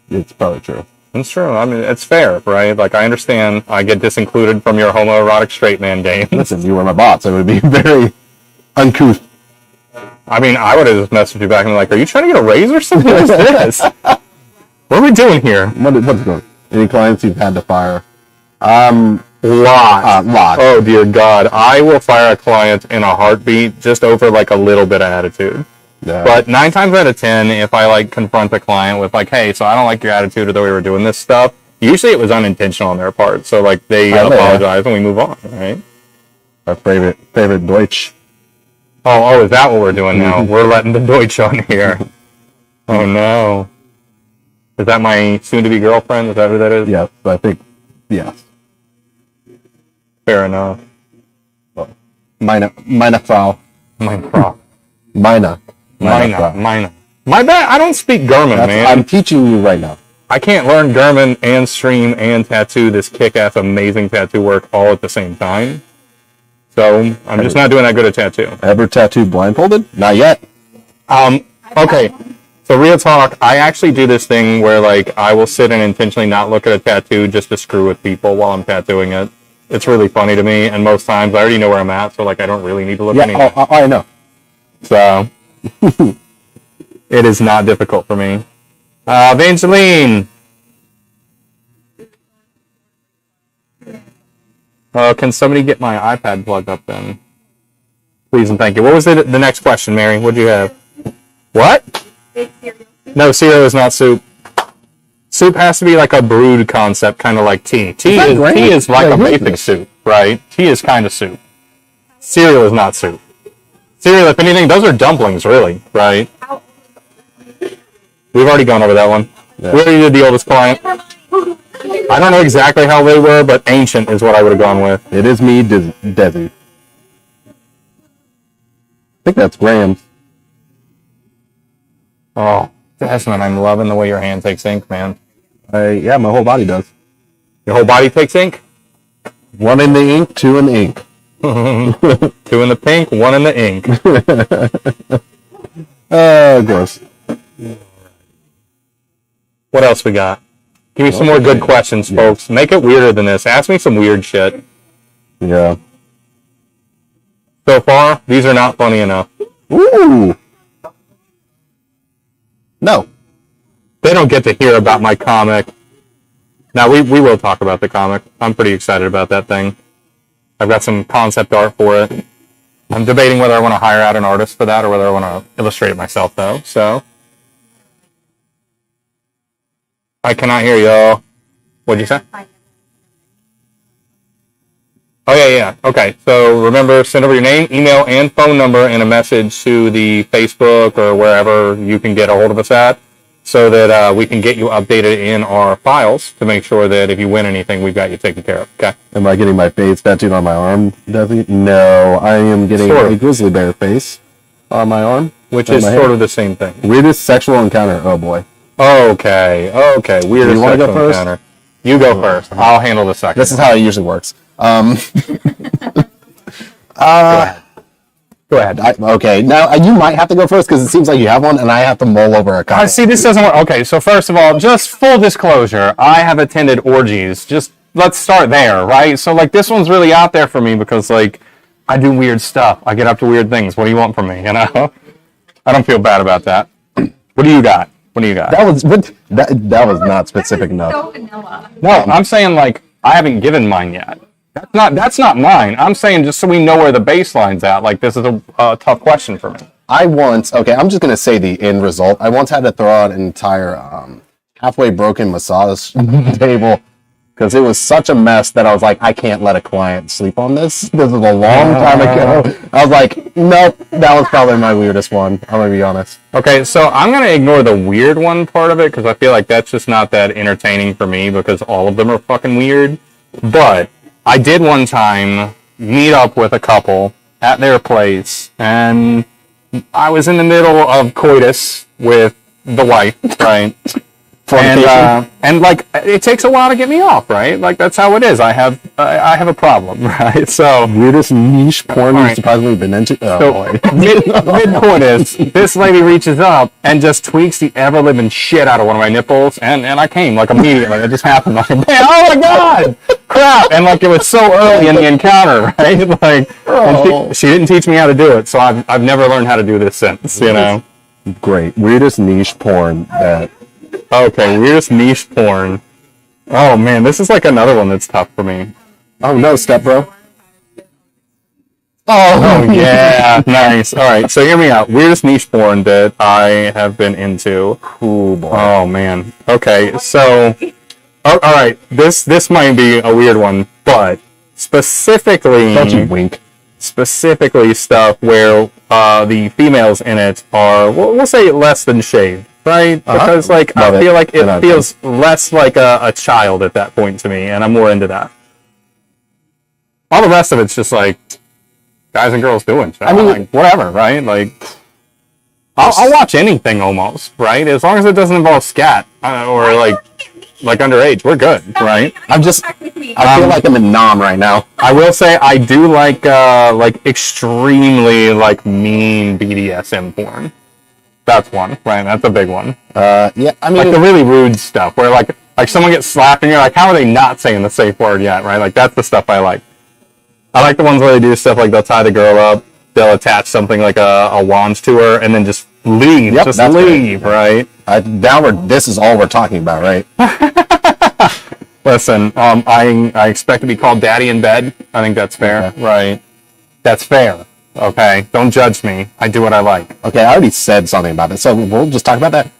It's probably true. It's true. I mean, it's fair, right? Like, I understand I get disincluded from your homoerotic straight man game. Listen, you were my bot, so it would be very uncouth. I mean, I would have just messaged you back and be like, are you trying to get a raise or something? What is this? What are we doing here? What's going on? Any clients you've had to fire? Lot. Oh, dear God. I will fire a client in a heartbeat just over, like, a little bit of attitude. Yeah. But 9 times out of 10, if I, like, confront a client with, like, hey, so I don't like your attitude or the way we're doing this stuff, usually it was unintentional on their part. So, like, they apologize and we move on, right? Our favorite Deutsch. Oh, is that what we're doing now? We're letting the Deutsch on here. Oh, no. Is that my soon-to-be girlfriend? Is that who that is? Yes, I think, yes. Fair enough. Meine Frau. Meine Frau. Meine. My bad, I don't speak German, man. I'm teaching you right now. I can't learn German and stream and tattoo this kick-ass amazing tattoo work all at the same time. So, I'm just not doing that good at tattoo. Ever tattooed blindfolded? Not yet. Okay. So, real talk, I actually do this thing where, like, I will sit and intentionally not look at a tattoo just to screw with people while I'm tattooing it. It's really funny to me, and most times I already know where I'm at, so, like, I don't really need to look anyway. I know. So, it is not difficult for me. Evangeline! Can somebody get my iPad plugged up then? Please and thank you. What was the next question, Mary? What'd you have? What? No, cereal is not soup. Soup has to be like a brewed concept, kind of like tea. Tea is like a basic soup, right? Tea is kind of soup. Cereal is not soup. Cereal, if anything, those are dumplings, really, right? We've already gone over that one. Yeah. We already did the oldest client. I don't know exactly how they were, but ancient is what I would have gone with. It is me, Desi. I think that's Graham. Oh, Desmond, I'm loving the way your hand takes ink, man. Yeah, my whole body does. Your whole body takes ink? 1 in the ink, 2 in the ink. 2 in the pink, 1 in the ink. Gross. What else we got? Give me some more good questions, folks. Make it weirder than this. Ask me some weird shit. Yeah. So far, these are not funny enough. Ooh. No. They don't get to hear about my comic. Now, we will talk about the comic. I'm pretty excited about that thing. I've got some concept art for it. I'm debating whether I want to hire out an artist for that or whether I want to illustrate it myself, though. So, I cannot hear you. What'd you say? Oh, yeah. Okay, so remember, send over your name, email, and phone number in a message to the Facebook or wherever you can get a hold of us at so that we can get you updated in our files to make sure that if you win anything, we've got you taken care of, okay? Am I getting my face tattooed on my arm, Desi? No, I am getting a grizzly bear face on my arm. Which is sort of the same thing. Weirdest sexual encounter. Oh, boy. Okay. Weirdest sexual encounter. You go first. I'll handle the second. This is how it usually works. Go ahead. Okay. Now, you might have to go first because it seems like you have one, and I have to mull over a couple. See, this doesn't work. Okay, so first of all, just full disclosure, I have attended orgies. Just let's start there, right? So, like, this one's really out there for me because, like, I do weird stuff. I get up to weird things. What do you want from me, you know? I don't feel bad about that. What do you got? That was not specific enough. So vanilla. No, I'm saying, like, I haven't given mine yet. That's not mine. I'm saying just so we know where the baseline's at. Like, this is a tough question for me. I'm just going to say the end result. I once had to throw out an entire halfway broken massage table because it was such a mess that I was like, I can't let a client sleep on this. This is a long time ago. I was like, nope, that was probably my weirdest one. I'm going to be honest. Okay, so I'm going to ignore the weird one part of it because I feel like that's just not that entertaining for me because all of them are fucking weird. But I did one time meet up with a couple at their place, and I was in the middle of coitus with the wife, right? And like it takes a while to get me off, right? Like that's how it is. I have a problem, right? So weirdest niche porn you've surprisingly been into. So mid coitus, this lady reaches up and just tweaks the ever living shit out of one of my nipples, and I came like immediately. It just happened. Like, man, oh my god, crap! And like it was so early in the encounter, right? Like, and she didn't teach me how to do it, so I've never learned how to do this since. You know. Great. Weirdest niche porn that. Okay, weirdest niche porn. Oh man, this is like another one that's tough for me. Oh no, step bro. Oh yeah, nice. All right, so hear me out. Weirdest niche porn that I have been into. Ooh, boy. Oh man. Okay, so all right, this might be a weird one, but specifically, Don't you wink. Specifically stuff where the females in it are, we'll say, less than shaved. Right? Because, like, I feel like it feels less like a child at that point to me, and I'm more into that. All the rest of it's just, like, guys and girls doing stuff. I mean, like, whatever, right? Like, I'll watch anything almost, right? As long as it doesn't involve scat or, like underage, we're good, right? I feel like I'm in Nam right now. I will say I do like extremely, like, mean BDSM porn. That's one, right? That's a big one. Yeah, I mean, like the really rude stuff where like someone gets slapped and you're like, how are they not saying the safe word yet, right? Like that's the stuff I like. I like the ones where they do stuff like they'll tie the girl up, they'll attach something like a wand to her, and then just leave. Yep, just leave, right? This is all we're talking about, right? Listen, I expect to be called daddy in bed. I think that's fair, okay. Right? That's fair. Okay, don't judge me. I do what I like. Okay, I already said something about it, so we'll just talk about that.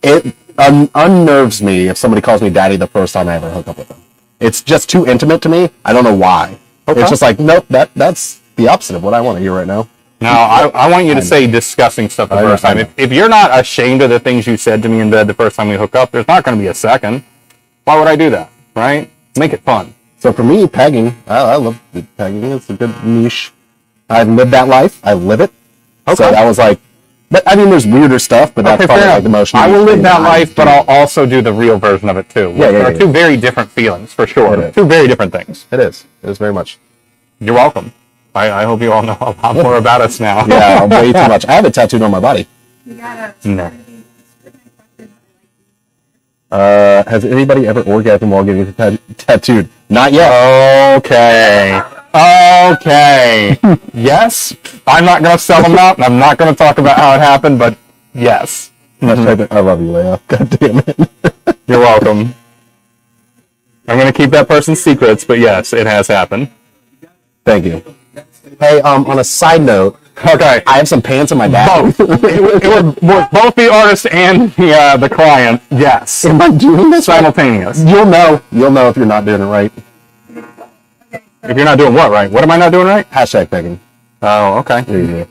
It unnerves me if somebody calls me daddy the first time I ever hook up with them. It's just too intimate to me. I don't know why. Okay. It's just like, nope, that's the opposite of what I want to hear right now. No, I want you to say disgusting stuff the first time. If you're not ashamed of the things you said to me in bed the first time we hook up, there's not going to be a second. Why would I do that, right? Make it fun. So for me, pegging, I love pegging. It's a good niche. I've lived that life. I live it. Okay. So I was like, but I mean, there's weirder stuff, but that's probably like the most. I will live that life, but I'll also do the real version of it too. Yeah, there are two very different feelings, for sure. Two very different things. It is. It is very much. You're welcome. I hope you all know a lot more about us now. Yeah, way too much. I have it tattooed on my body. No. Has anybody ever orgasmed while getting tattooed? Not yet. Okay. Yes. I'm not going to sell them out, and I'm not going to talk about how it happened, but yes. Mm-hmm. I love you, Leia. God damn it. You're welcome. I'm going to keep that person's secrets, but yes, it has happened. Thank you. Hey, on a side note, okay, I have some pants in my bag. Both. it would both the artist and the client. Yes. Am I doing this simultaneous? Right? You'll know if you're not doing it right. If you're not doing what right? What am I not doing right? Hashtag pegging. Oh, okay. There you go.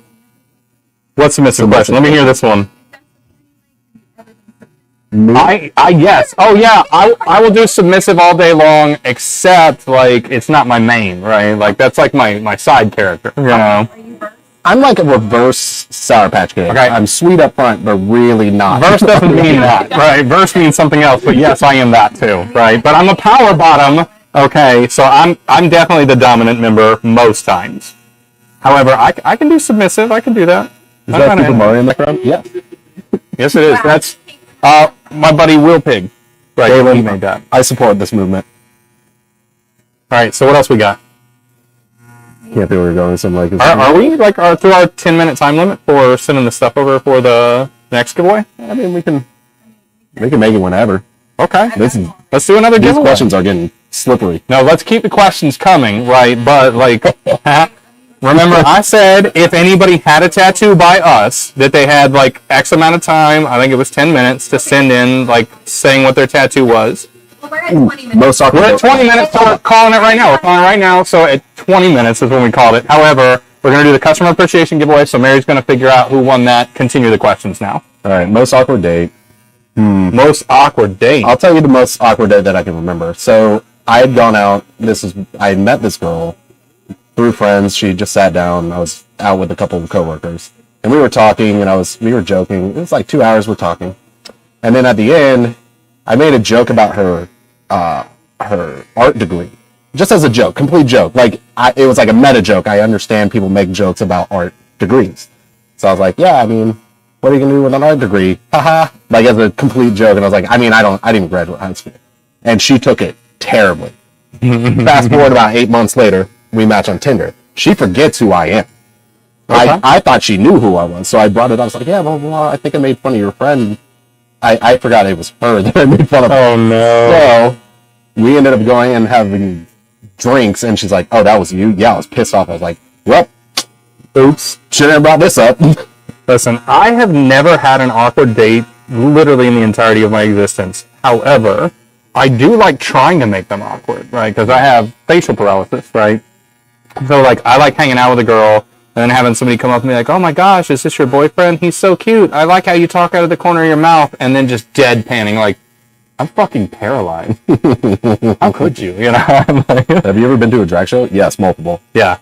What's the missing question? Let me hear this one. Yes. Oh yeah. I will do submissive all day long, except like it's not my main, right? Like that's like my side character, you know. I'm like a reverse Sour Patch Kid. Okay. I'm sweet up front, but really not. Verse doesn't mean that, right? Verse means something else, but yes, I am that too, right? But I'm a power bottom, okay? So I'm definitely the dominant member most times. However, I can do submissive. I can do that. Is that Super Mario in the background? Yeah. Yes, it is. That's my buddy Will Pig. Right, Galen, he made that. I support this movement. All right, so what else we got? Can't think where we're going. Some like. Are we like through our 10-minute time limit for sending the stuff over for the next giveaway? I mean, we can make it whenever. Okay. Let's do another giveaway. These questions are getting slippery. No, let's keep the questions coming, right? But like, remember I said if anybody had a tattoo by us that they had like X amount of time, I think it was 10 minutes to send in like saying what their tattoo was. Well, we're at 20 minutes. We're at 20 minutes, so we're calling it right now. We're calling it right now, so at 20 minutes is when we called it. However, we're going to do the customer appreciation giveaway, so Mary's going to figure out who won that. Continue the questions now. All right, most awkward date. Most awkward date? I'll tell you the most awkward date that I can remember. So I had gone out. I had met this girl through friends. She just sat down. I was out with a couple of coworkers. and we were talking, and we were joking. It was like 2 hours we're talking, and then at the end, I made a joke about her art degree, just as a joke, complete joke. Like it was like a meta joke. I understand people make jokes about art degrees, so I was like, yeah, I mean, what are you gonna do with an art degree? Haha, like as a complete joke. And I was like, I mean, I didn't graduate high school, and she took it terribly. Fast forward about 8 months later, we match on Tinder. She forgets who I am. Okay. I thought she knew who I was, so I brought it up. I was like, yeah, well, I think I made fun of your friend. I forgot it was her that I made fun of. Oh, no. So we ended up going and having drinks, and she's like, oh, that was you? Yeah, I was pissed off. I was like, well, oops, shouldn't have brought this up. Listen, I have never had an awkward date literally in the entirety of my existence. However, I do like trying to make them awkward, right? Because I have facial paralysis, right? So, like, I like hanging out with a girl and then having somebody come up to me like, oh my gosh, is this your boyfriend? He's so cute. I like how you talk out of the corner of your mouth, and then just deadpanning like, I'm fucking paralyzed. How could you? You know? I'm like, have you ever been to a drag show? Yes, multiple. Yeah.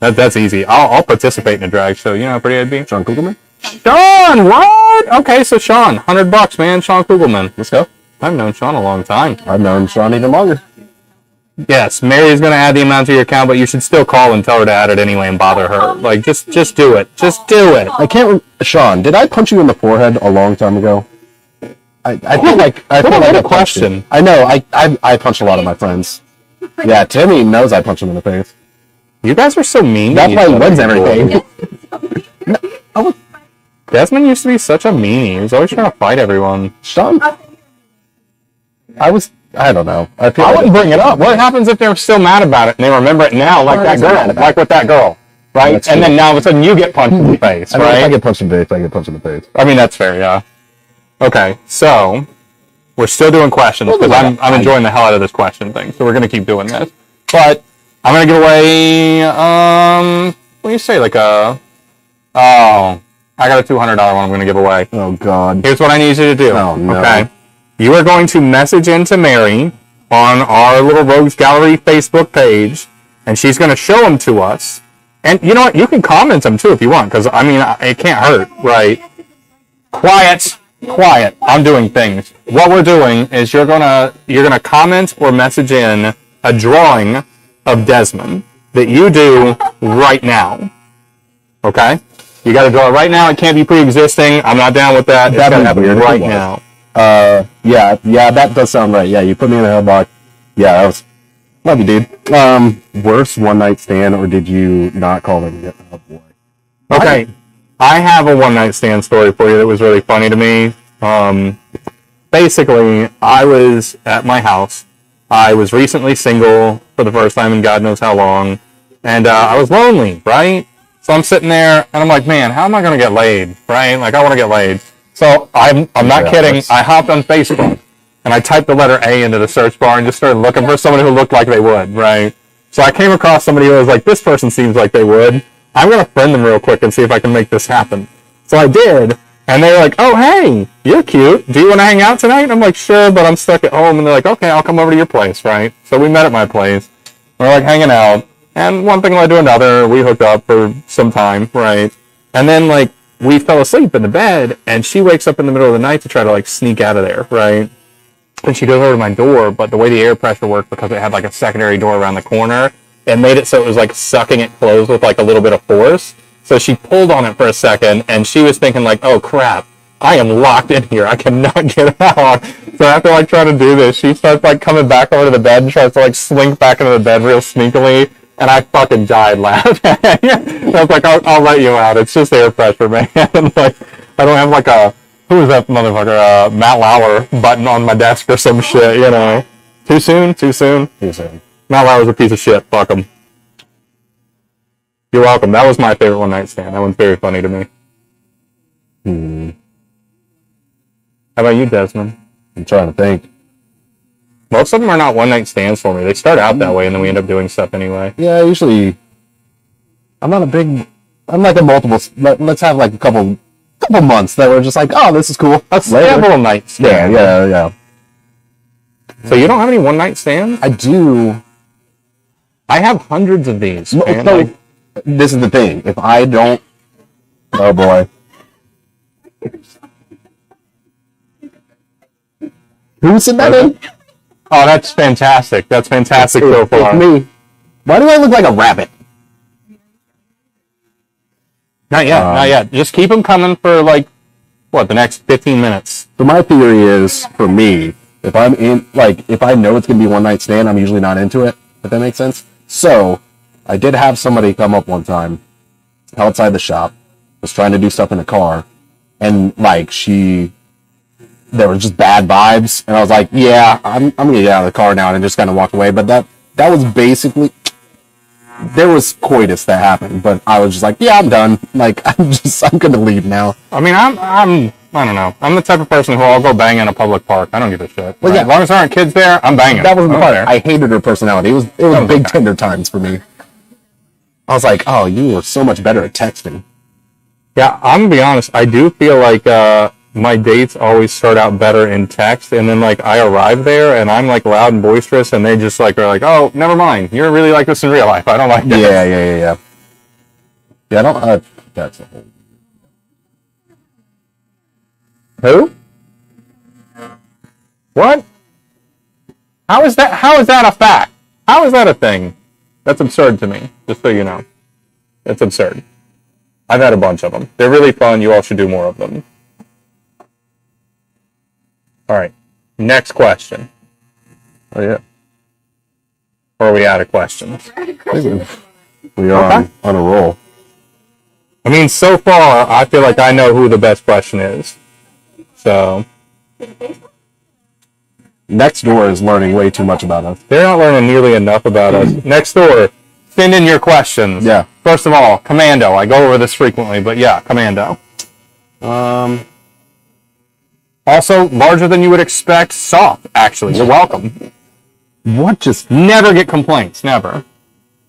That's easy. I'll participate in a drag show. You know how pretty I'd be? Sean Kugelman? Sean, what? Okay, so Sean, $100, man. Sean Kugelman. Let's go. I've known Sean a long time. I've known Sean even longer. Yes, Mary's going to add the amount to your account, but you should still call and tell her to add it anyway and bother her. Like, just do it. Just do it. I can't... Sean, did I punch you in the forehead a long time ago? I feel like a question. I know. I punched a lot of my friends. Yeah, Timmy knows I punched him in the face. You guys are so mean. That's why he wins everything. Desmond used to be such a meanie. He was always trying to fight everyone. Sean? I don't know. I wouldn't bring it up. What happens if they're still mad about it and they remember it now, like that girl, like with that girl, right? And then now all of a sudden you get punched in the face, right? If I get punched in the face, I get punched in the face. I mean, that's fair, yeah. Okay, so we're still doing questions because I'm enjoying the hell out of this question thing, so we're going to keep doing this. But I'm going to give away, what do you say, like I got a $200 one I'm going to give away. Oh, God. Here's what I need you to do. Oh, no. Okay? You are going to message into Mary on our little Rogues Gallery Facebook page, and she's going to show them to us. And you know what? You can comment them, too, if you want, because, I mean, it can't hurt, right? Quiet. I'm doing things. What we're doing is you're gonna comment or message in a drawing of Desmond that you do right now. Okay? You got to draw it right now. It can't be pre-existing. I'm not down with that. It's got to happen right now. Yeah, that does sound right. Yeah, you put me in a headlock. Yeah, that was... Love you, dude. Worst one-night stand, or did you not call him yet? Oh, boy. Okay. I have a one-night stand story for you that was really funny to me. Basically, I was at my house. I was recently single for the first time in God knows how long. And I was lonely, right? So I'm sitting there, and I'm like, man, how am I going to get laid, right? Like, I want to get laid. So I'm not kidding. I hopped on Facebook, and I typed the letter A into the search bar and just started looking for someone who looked like they would, right? So I came across somebody who was like, this person seems like they would. I'm going to friend them real quick and see if I can make this happen. So I did, and they were like, oh, hey, you're cute. Do you want to hang out tonight? And I'm like, sure, but I'm stuck at home. And they're like, okay, I'll come over to your place, right? So we met at my place. We're like hanging out, and one thing led to another. We hooked up for some time, right? And then, like, we fell asleep in the bed, and she wakes up in the middle of the night to try to, like, sneak out of there, right? And she goes over to my door, but the way the air pressure worked, because it had, like, a secondary door around the corner, it made it so it was, like, sucking it closed with, like, a little bit of force. So she pulled on it for a second, and she was thinking, like, oh, crap, I am locked in here. I cannot get out. So after, like, trying to do this, she starts, like, coming back over to the bed and tries to, like, slink back into the bed real sneakily. And I fucking died laughing. I was like, I'll let you out. It's just air pressure, man. Like, I don't have, like, who is that motherfucker? Matt Lauer button on my desk or some shit, you know. Too soon? Matt Lauer's a piece of shit. Fuck him. You're welcome. That was my favorite one-night stand. That one's very funny to me. How about you, Desmond? I'm trying to think. Most of them are not one-night stands for me. They start out that way, and then we end up doing stuff anyway. Yeah, usually... I'm like a multiple... Let's have, like, a couple months that we're just like, oh, this is cool. That's several nights. Yeah. So you don't have any one-night stands? I do. I have hundreds of these. So, this is the thing. If I don't Oh boy. Who's in that in? Oh, that's fantastic. That's fantastic so far. It's me. Why do I look like a rabbit? Not yet, not yet. Just keep them coming for like, what, the next 15 minutes. So my theory is, for me, if I'm in, like, if I know it's going to be a one-night stand, I'm usually not into it, if that makes sense. So, I did have somebody come up one time, outside the shop, was trying to do stuff in the car, and, like, there was just bad vibes, and I was like, yeah, I'm going to get out of the car now, and just kind of walked away, but that was basically, there was coitus that happened, but I was just like, yeah, I'm done, like, I'm going to leave now. I mean, I don't know. I'm the type of person who I'll go bang in a public park. I don't give a shit. Well, right? yeah. As long as there aren't kids there, I'm banging. That wasn't the part. there. I hated her personality. It was big Tinder times for me. I was like, oh, you were so much better at texting. Yeah, I'm gonna be honest. I do feel like my dates always start out better in text, and then like I arrive there and I'm like loud and boisterous, and they just like are like, oh, never mind. You're really like this in real life. I don't like this. Yeah. Yeah, I don't. That's a whole. Who? What? How is that a fact? How is that a thing? That's absurd to me, just so you know. It's absurd. I've had a bunch of them. They're really fun. You all should do more of them. All right. Next question. Oh, yeah. Or are we out of questions? We are on a roll. I mean, so far, I feel like I know who the best question is. So, Next door is learning way too much about us. they're not learning nearly enough about us. Next door, send in your questions. Yeah. First of all, Commando. I go over this frequently, but yeah, Commando. Also, larger than you would expect, soft, actually. You're welcome. What just... Never get complaints. Never.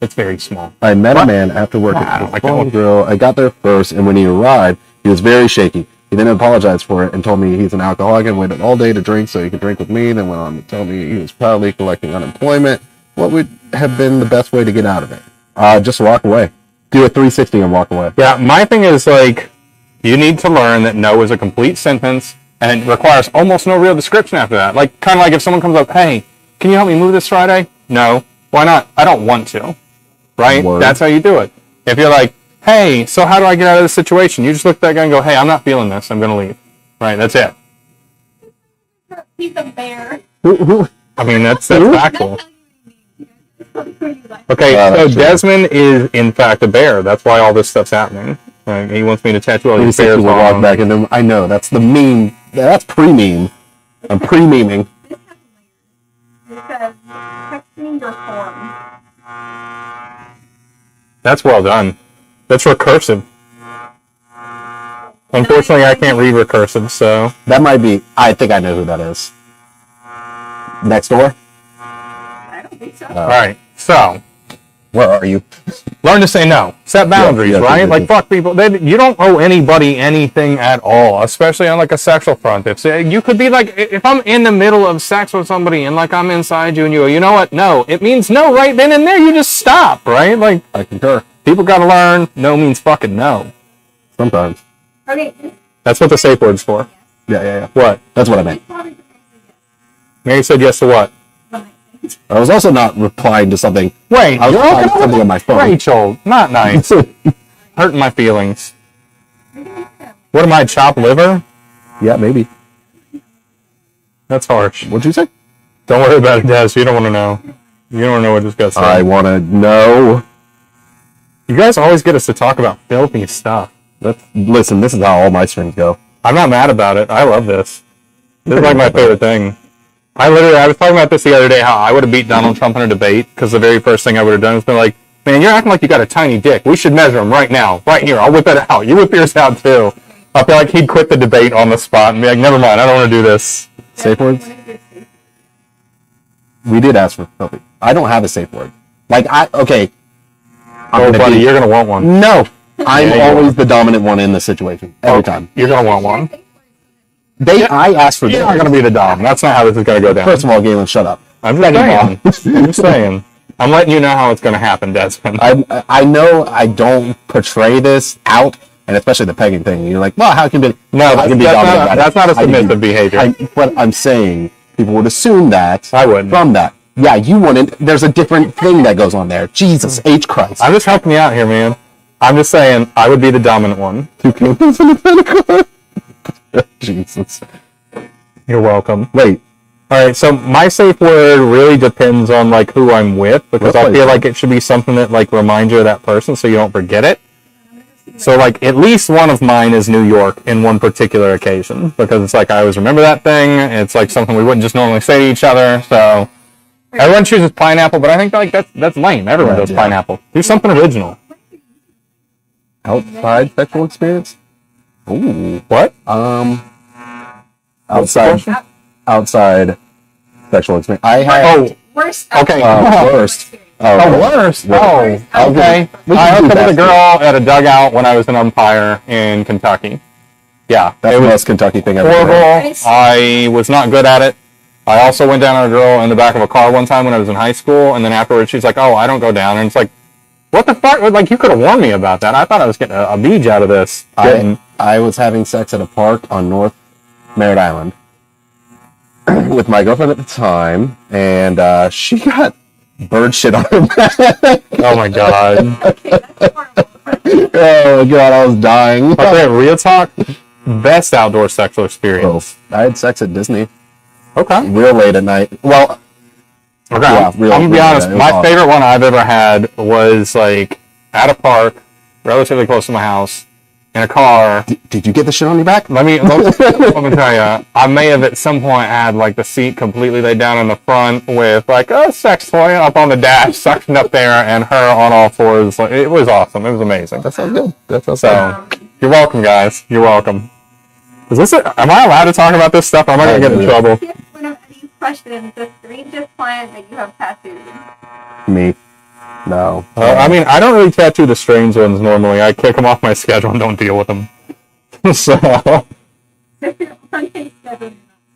It's very small. I met a man after work I at don't the like phone that. grill. I got there first, and when he arrived, he was very shaky. He then apologized for it and told me he's an alcoholic and waited all day to drink so he could drink with me. Then went on to tell me he was proudly collecting unemployment. What would have been the best way to get out of it? Just walk away. Do a 360 and walk away. Yeah, my thing is like, you need to learn that no is a complete sentence, and it requires almost no real description after that. Like, kind of like if someone comes up, hey, can you help me move this Friday? No. Why not? I don't want to. Right? Word. That's how you do it. If you're like, hey, so how do I get out of this situation? You just look at that guy and go, hey, I'm not feeling this. I'm going to leave. Right? That's it. He's a bear. I mean, that's factual. Okay, so that's true. Desmond is, in fact, a bear. That's why all this stuff's happening. Right? He wants me to tattoo all these bears will on walk him. back into him. I know, that's the meme. That's pre-meme. I'm pre-meming. Because texting your form. That's well done. That's recursive. Unfortunately, I can't read recursive, so... That might be... I think I know who that is. Next door? I don't think so. Alright, so... Where are you? Learn to say no. Set boundaries, Yeah, right? yeah. Like, fuck people. You don't owe anybody anything at all, especially on, like, a sexual front. If you could be, like, if I'm in the middle of sex with somebody and, like, I'm inside you and you go, you know what? No. It means no right then and there. You just stop, right? Like, I concur. people gotta learn no means fucking no. Sometimes. Okay. That's what the safe word's for. Yeah. What? That's what I meant. Mary said yes to what? I was also not replying to something. Wait, I was you're replying okay to something on my phone. Rachel, not nice. Hurting my feelings. What am I, chopped liver? Yeah, maybe. That's harsh. What'd you say? Don't worry about it, Des. You don't want to know. You don't want to know what just got said. I want to know. You guys always get us to talk about filthy stuff. Listen, this is how all my streams go. I'm not mad about it. I love this. This is like my favorite thing. I was talking about this the other day, how I would have beat Donald Trump in a debate, because the very first thing I would have done was been like, man, you're acting like you got a tiny dick. We should measure him right now. Right here. I'll whip it out. You whip yours out, too. I feel like he'd quit the debate on the spot and be like, never mind. I don't want to do this. Safe words? We did ask for filthy. I don't have a safe word. Like, okay. Oh, buddy, you're going to want one. No. I'm Yeah, you always the dominant one in the situation. Every time. You're going to want one. I asked for You're this. not going to be the dom. That's not how this is going to go down. First of all, Galen, shut up. I'm just saying. I'm just saying. I'm letting you know how it's going to happen, Desmond. I know I don't portray this out and especially the pegging thing. You're like, well, how can be? No, I can be dominant. that's not a submissive behavior. But I'm saying people would assume that I wouldn't. from that. Yeah, you wouldn't. There's a different thing that goes on there. Jesus H Christ. I'm just helping you out here, man. I'm just saying I would be the dominant one. Jesus. You're welcome. Wait. All right, so my safe word really depends on like who I'm with, because I feel like it should be something that like reminds you of that person so you don't forget it. So like at least one of mine is New York in one particular occasion, because it's like I always remember that thing. It's like something we wouldn't just normally say to each other. So everyone chooses pineapple, but I think like that's lame. Everyone does pineapple. Do something original. Outside sexual experience? Ooh. What? Outside sexual experience. I had Worst. Okay. worst. Worst. Oh, okay. I hooked up with a girl at a dugout when I was an umpire in Kentucky. Yeah, That's the most Kentucky thing I've ever horrible. heard. I was not good at it. I also went down on a girl in the back of a car one time when I was in high school, and then afterwards she's like, "Oh, I don't go down," and it's like, what the fuck? Like, you could have warned me about that. I thought I was getting a beach out of this. I was having sex at a park on North Merritt Island with my girlfriend at the time, and she got bird shit on her back. Oh my god. Oh my god, I was dying. Okay, real talk. Best outdoor sexual experience. I had sex at Disney Okay. real late at night. Well, Okay. yeah, I'm gonna be honest. My favorite one I've ever had was like at a park, relatively close to my house, in a car. Did you get the shit on your back? Let me tell you. I may have at some point had like the seat completely laid down in the front with like a sex toy up on the dash, suctioned up there, and her on all fours. Like, it was awesome. It was amazing. That sounds good. That sounds So, you're welcome, guys. You're welcome. Is this it? Am I allowed to talk about this stuff, or am I gonna get in trouble? One of these questions: the strangest plant that you have tattooed. Me. No. I mean, I don't really tattoo the strange ones normally. I kick them off my schedule and don't deal with them. So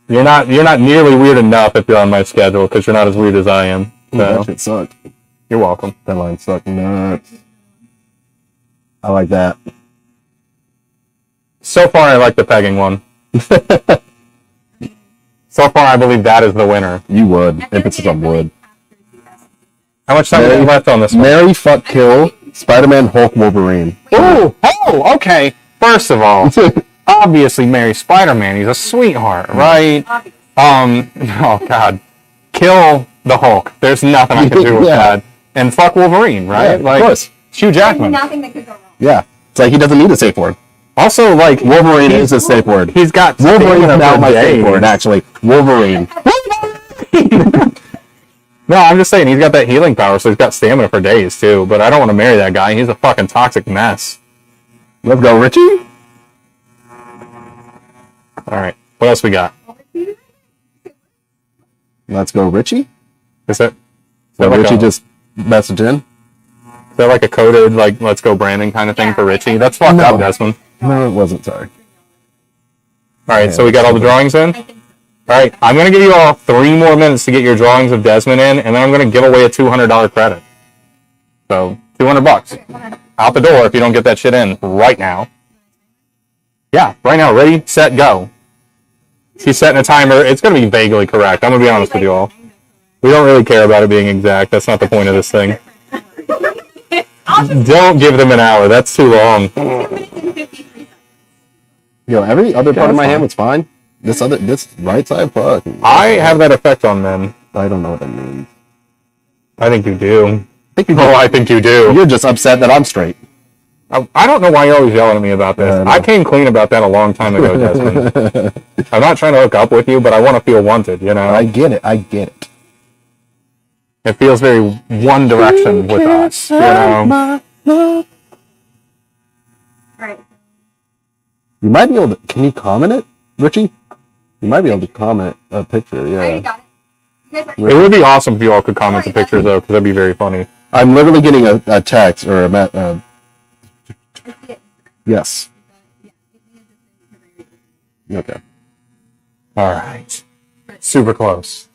you're not nearly weird enough if you're on my schedule, because you're not as weird as I am. So That shit sucked. you're welcome. That line sucked nuts. I like that. So far, I like the pegging one. So far, I believe that is the winner. You would, if it's some wood. How much time do we have left on this one? Mary, fuck, kill, Spider-Man, Hulk, Wolverine. Ooh, oh, okay. First of all, obviously, Mary Spider-Man. He's a sweetheart, right? Oh god, kill the Hulk. There's nothing I can do with that. And fuck Wolverine, right? Yeah, of course. Hugh Jackman. Nothing that could go wrong. Yeah. It's like he doesn't need a safe word. Also, like Wolverine is a safe word. He's got Wolverine is stamina now for my days. safe word, actually. Wolverine. No, I'm just saying he's got that healing power, so he's got stamina for days too. But I don't want to marry that guy. He's a fucking toxic mess. Let's go, Richie. All right, what else we got? Let's go, Richie. Is it? So like Richie a- just messaged in. Is that like a coded, like, let's go Brandon kind of thing for Richie? That's fucked up, Desmond. No, it wasn't. Sorry. All right, so we got all the drawings in? All right, I'm going to give you all 3 more minutes to get your drawings of Desmond in, and then I'm going to give away a $200 credit. So, $200. Out the door if you don't get that shit in right now. Yeah, right now. Ready, set, go. She's setting a timer. It's going to be vaguely correct. I'm going to be honest with you all. We don't really care about it being exact. That's not the point of this thing. Don't give them an hour. That's too long. Yo, every other part of that's my fine. hand was fine. This right side, fuck. I have that effect on men. I don't know what that means. I think you do. I think you Oh, I think you do. You're just upset that I'm straight. I don't know why you're always yelling at me about this. Yeah, I know. I came clean about that a long time ago, Desmond. I'm not trying to hook up with you, but I want to feel wanted, you know? I get it. I get it. It feels very one direction with us, you know? Right. You might be able to. Can you comment it, Richie? You might be able to comment a picture. I already Yeah. got it. You guys It would be awesome if you all could comment the pictures, though, because that'd be very funny. I'm literally getting a text or a yes. Okay. All right. Super close.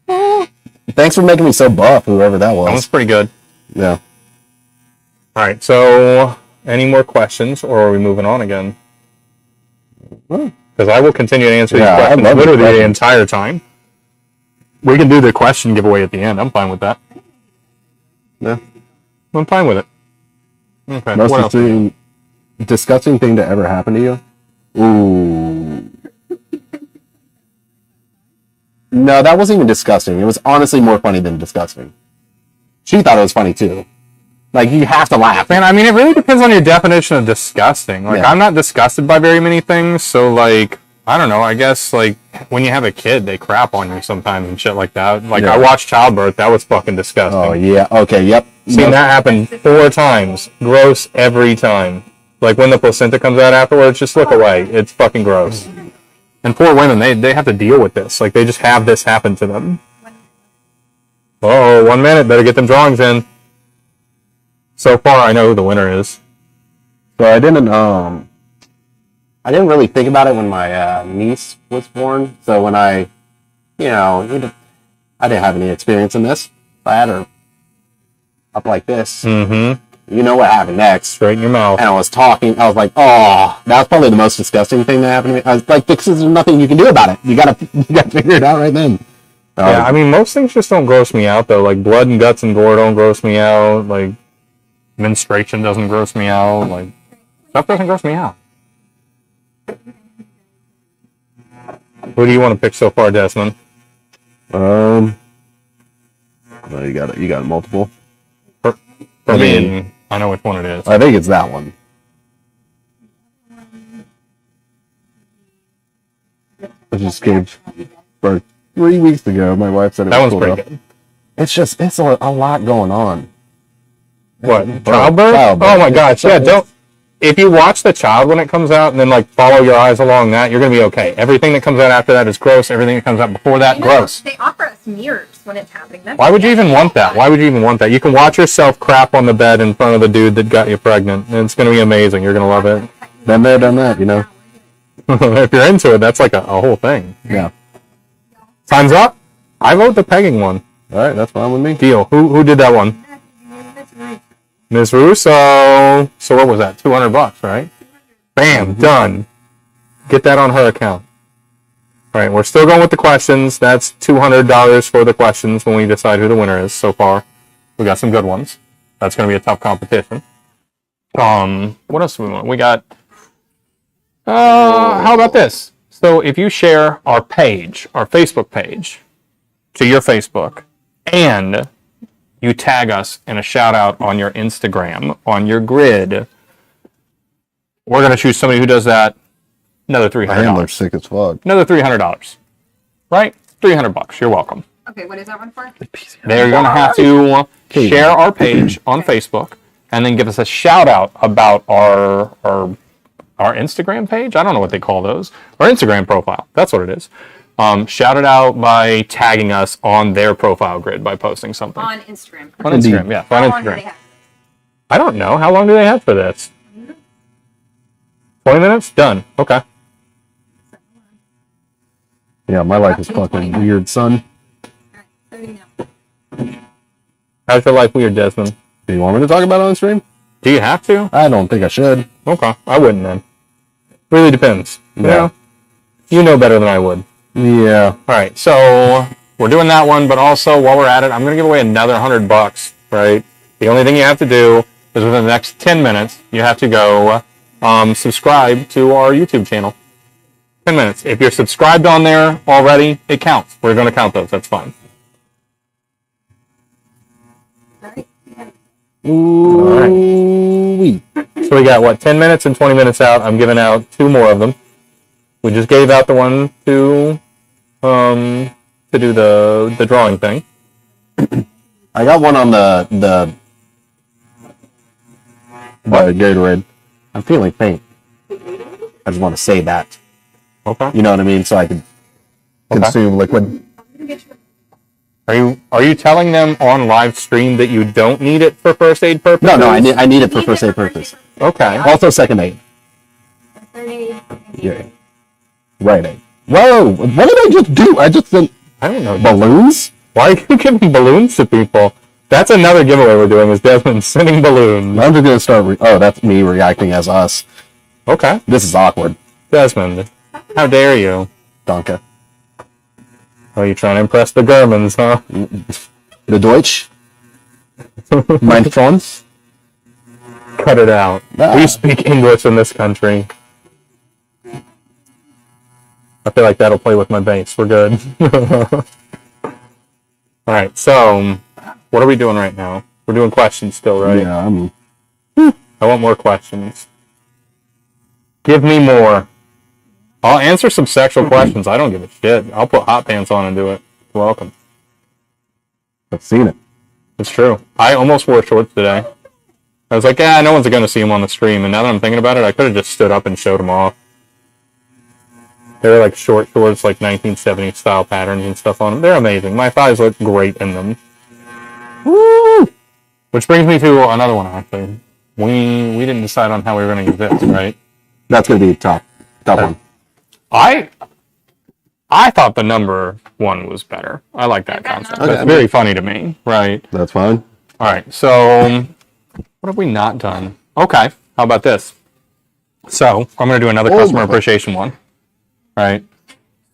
Thanks for making me so buff, whoever that That was was. pretty good. Yeah. All right, so any more questions, or are we moving on again? Well, Because I will continue to answer these Yeah, I questions love the literally the questions. entire time. We can do the question giveaway at the end. I'm fine with that. yeah. I'm fine with it. Okay. Most what else? disgusting thing to ever happen to you? Ooh. No, that wasn't even disgusting. It was honestly more funny than disgusting. She thought it was funny too. Like, you have to laugh. Man, I mean, it really depends on your definition of disgusting. Like, Yeah. I'm not disgusted by very many things, so, like, I don't know. I guess, like, when you have a kid, they crap on you sometimes and shit like that. Like, Yeah. I watched childbirth. That was fucking disgusting. Oh, yeah. Okay, yep. Seen that happen 4 times. Gross every time. Like, when the placenta comes out afterwards, just look away. It's fucking gross. And poor women, they have to deal with this. Like, they just have this happen to them. Oh, 1 minute. Better get them drawings in. So far, I know who the winner is. So I didn't really think about it when my niece was born. So when I didn't have any experience in this. I had her up like this. Mm-hmm. You know what happened next. Straight in your mouth. And I was talking. I was like, oh, that was probably the most disgusting thing that happened to me. I was like, because there's nothing you can do about it. You gotta figure it out right then. Yeah, I mean, most things just don't gross me out, though. Like, blood and guts and gore don't gross me out. Like, menstruation doesn't gross me out. Like, stuff doesn't gross me out. Who do you want to pick so far, Desmond? Well, you got multiple. For me, I know which one it is. I think it's that one. I just gave birth 3 weeks ago. My wife said it That was one's cool pretty good. It's a lot going on. What? Childbirth? Childbirth? Oh my gosh, yeah, don't. If you watch the child when it comes out and then, like, follow your eyes along that, you're going to be okay. Everything that comes out after that is gross. Everything that comes out before that, gross. They offer us mirrors when it's happening. Why would you even want that? Why would you even want that? You can watch yourself crap on the bed in front of the dude that got you pregnant. And it's going to be amazing. You're going to love it. Been there, done that, you know? If you're into it, that's like a whole thing. Yeah. Time's up. I vote the pegging one. All right, that's fine with me. Deal. Who did that one? Ms. Russo. So what was that? $200, right? Bam, done. Get that on her account. All right, we're still going with the questions. That's $200 for the questions when we decide who the winner is. So far, we got some good ones. That's going to be a tough competition. What else do we want? We got. How about this? So if you share our page, our Facebook page, to your Facebook, and you tag us in a shout out on your Instagram, on your grid, we're going to choose somebody who does that. Another $300. My handler's sick as fuck. Another $300. Right? $300. You're welcome. Okay, what is that one for? They're going to have to share our page on Facebook and then give us a shout out about our Instagram page. I don't know what they call those. Our Instagram profile. That's what it is. Shout it out by tagging us on their profile grid by posting something. On Instagram. On Instagram, yeah. On How long do they Instagram. have? I don't know. How long do they have for this? 20 minutes? Done. Okay. Yeah, my life is fucking weird, son. Alright, 30 now. How's your life weird, Desmond? Do you want me to talk about it on stream? Do you have to? I don't think I should. Okay. I wouldn't then. Really depends. You Yeah. know? You know better than I would. Yeah. All right, so we're doing that one, but also while we're at it, I'm going to give away another $100, right? The only thing you have to do is within the next 10 minutes, you have to go subscribe to our YouTube channel. 10 minutes. If you're subscribed on there already, it counts. We're going to count those. That's fine. Alright. Ooh-wee. So we got, 10 minutes and 20 minutes out. I'm giving out 2 more of them. We just gave out the one to do the drawing thing. I got one on the Gatorade. I'm feeling faint. I just want to say that. Okay. You know what I mean? So I can consume liquid. Are you telling them on live stream that you don't need it for first aid purposes? No, I need it for first aid purpose. Okay. Also second aid. Third aid. Yeah. Right aid. Whoa! What did I just do? I just sent I don't know. balloons? Why are you giving balloons to people? That's another giveaway we're doing is Desmond sending balloons. I'm just gonna start. That's me reacting as us. Okay. This is awkward. Desmond, how dare you? Danke. Oh, you trying to impress the Germans, huh? The Deutsch. Mein Franz. Cut it out. Ah. We speak English in this country. I feel like that'll play with my bass. We're good. Alright, so what are we doing right now? We're doing questions still, right? Yeah, I want more questions. Give me more. I'll answer some sexual questions. I don't give a shit. I'll put hot pants on and do it. You're welcome. I've seen it. It's true. I almost wore shorts today. I was like, no one's going to see them on the stream. And now that I'm thinking about it, I could have just stood up and showed them off. They were like short shorts, like 1970s style patterns and stuff on them. They're amazing. My thighs look great in them. Woo! Which brings me to another one, actually. We didn't decide on how we were going to use this, right? That's gonna be top one. I thought the number one was better. I like that concept. Okay. That's very funny to me, right? That's fine. All right, so what have we not done? Okay, how about this? So I'm going to do another customer appreciation one, right?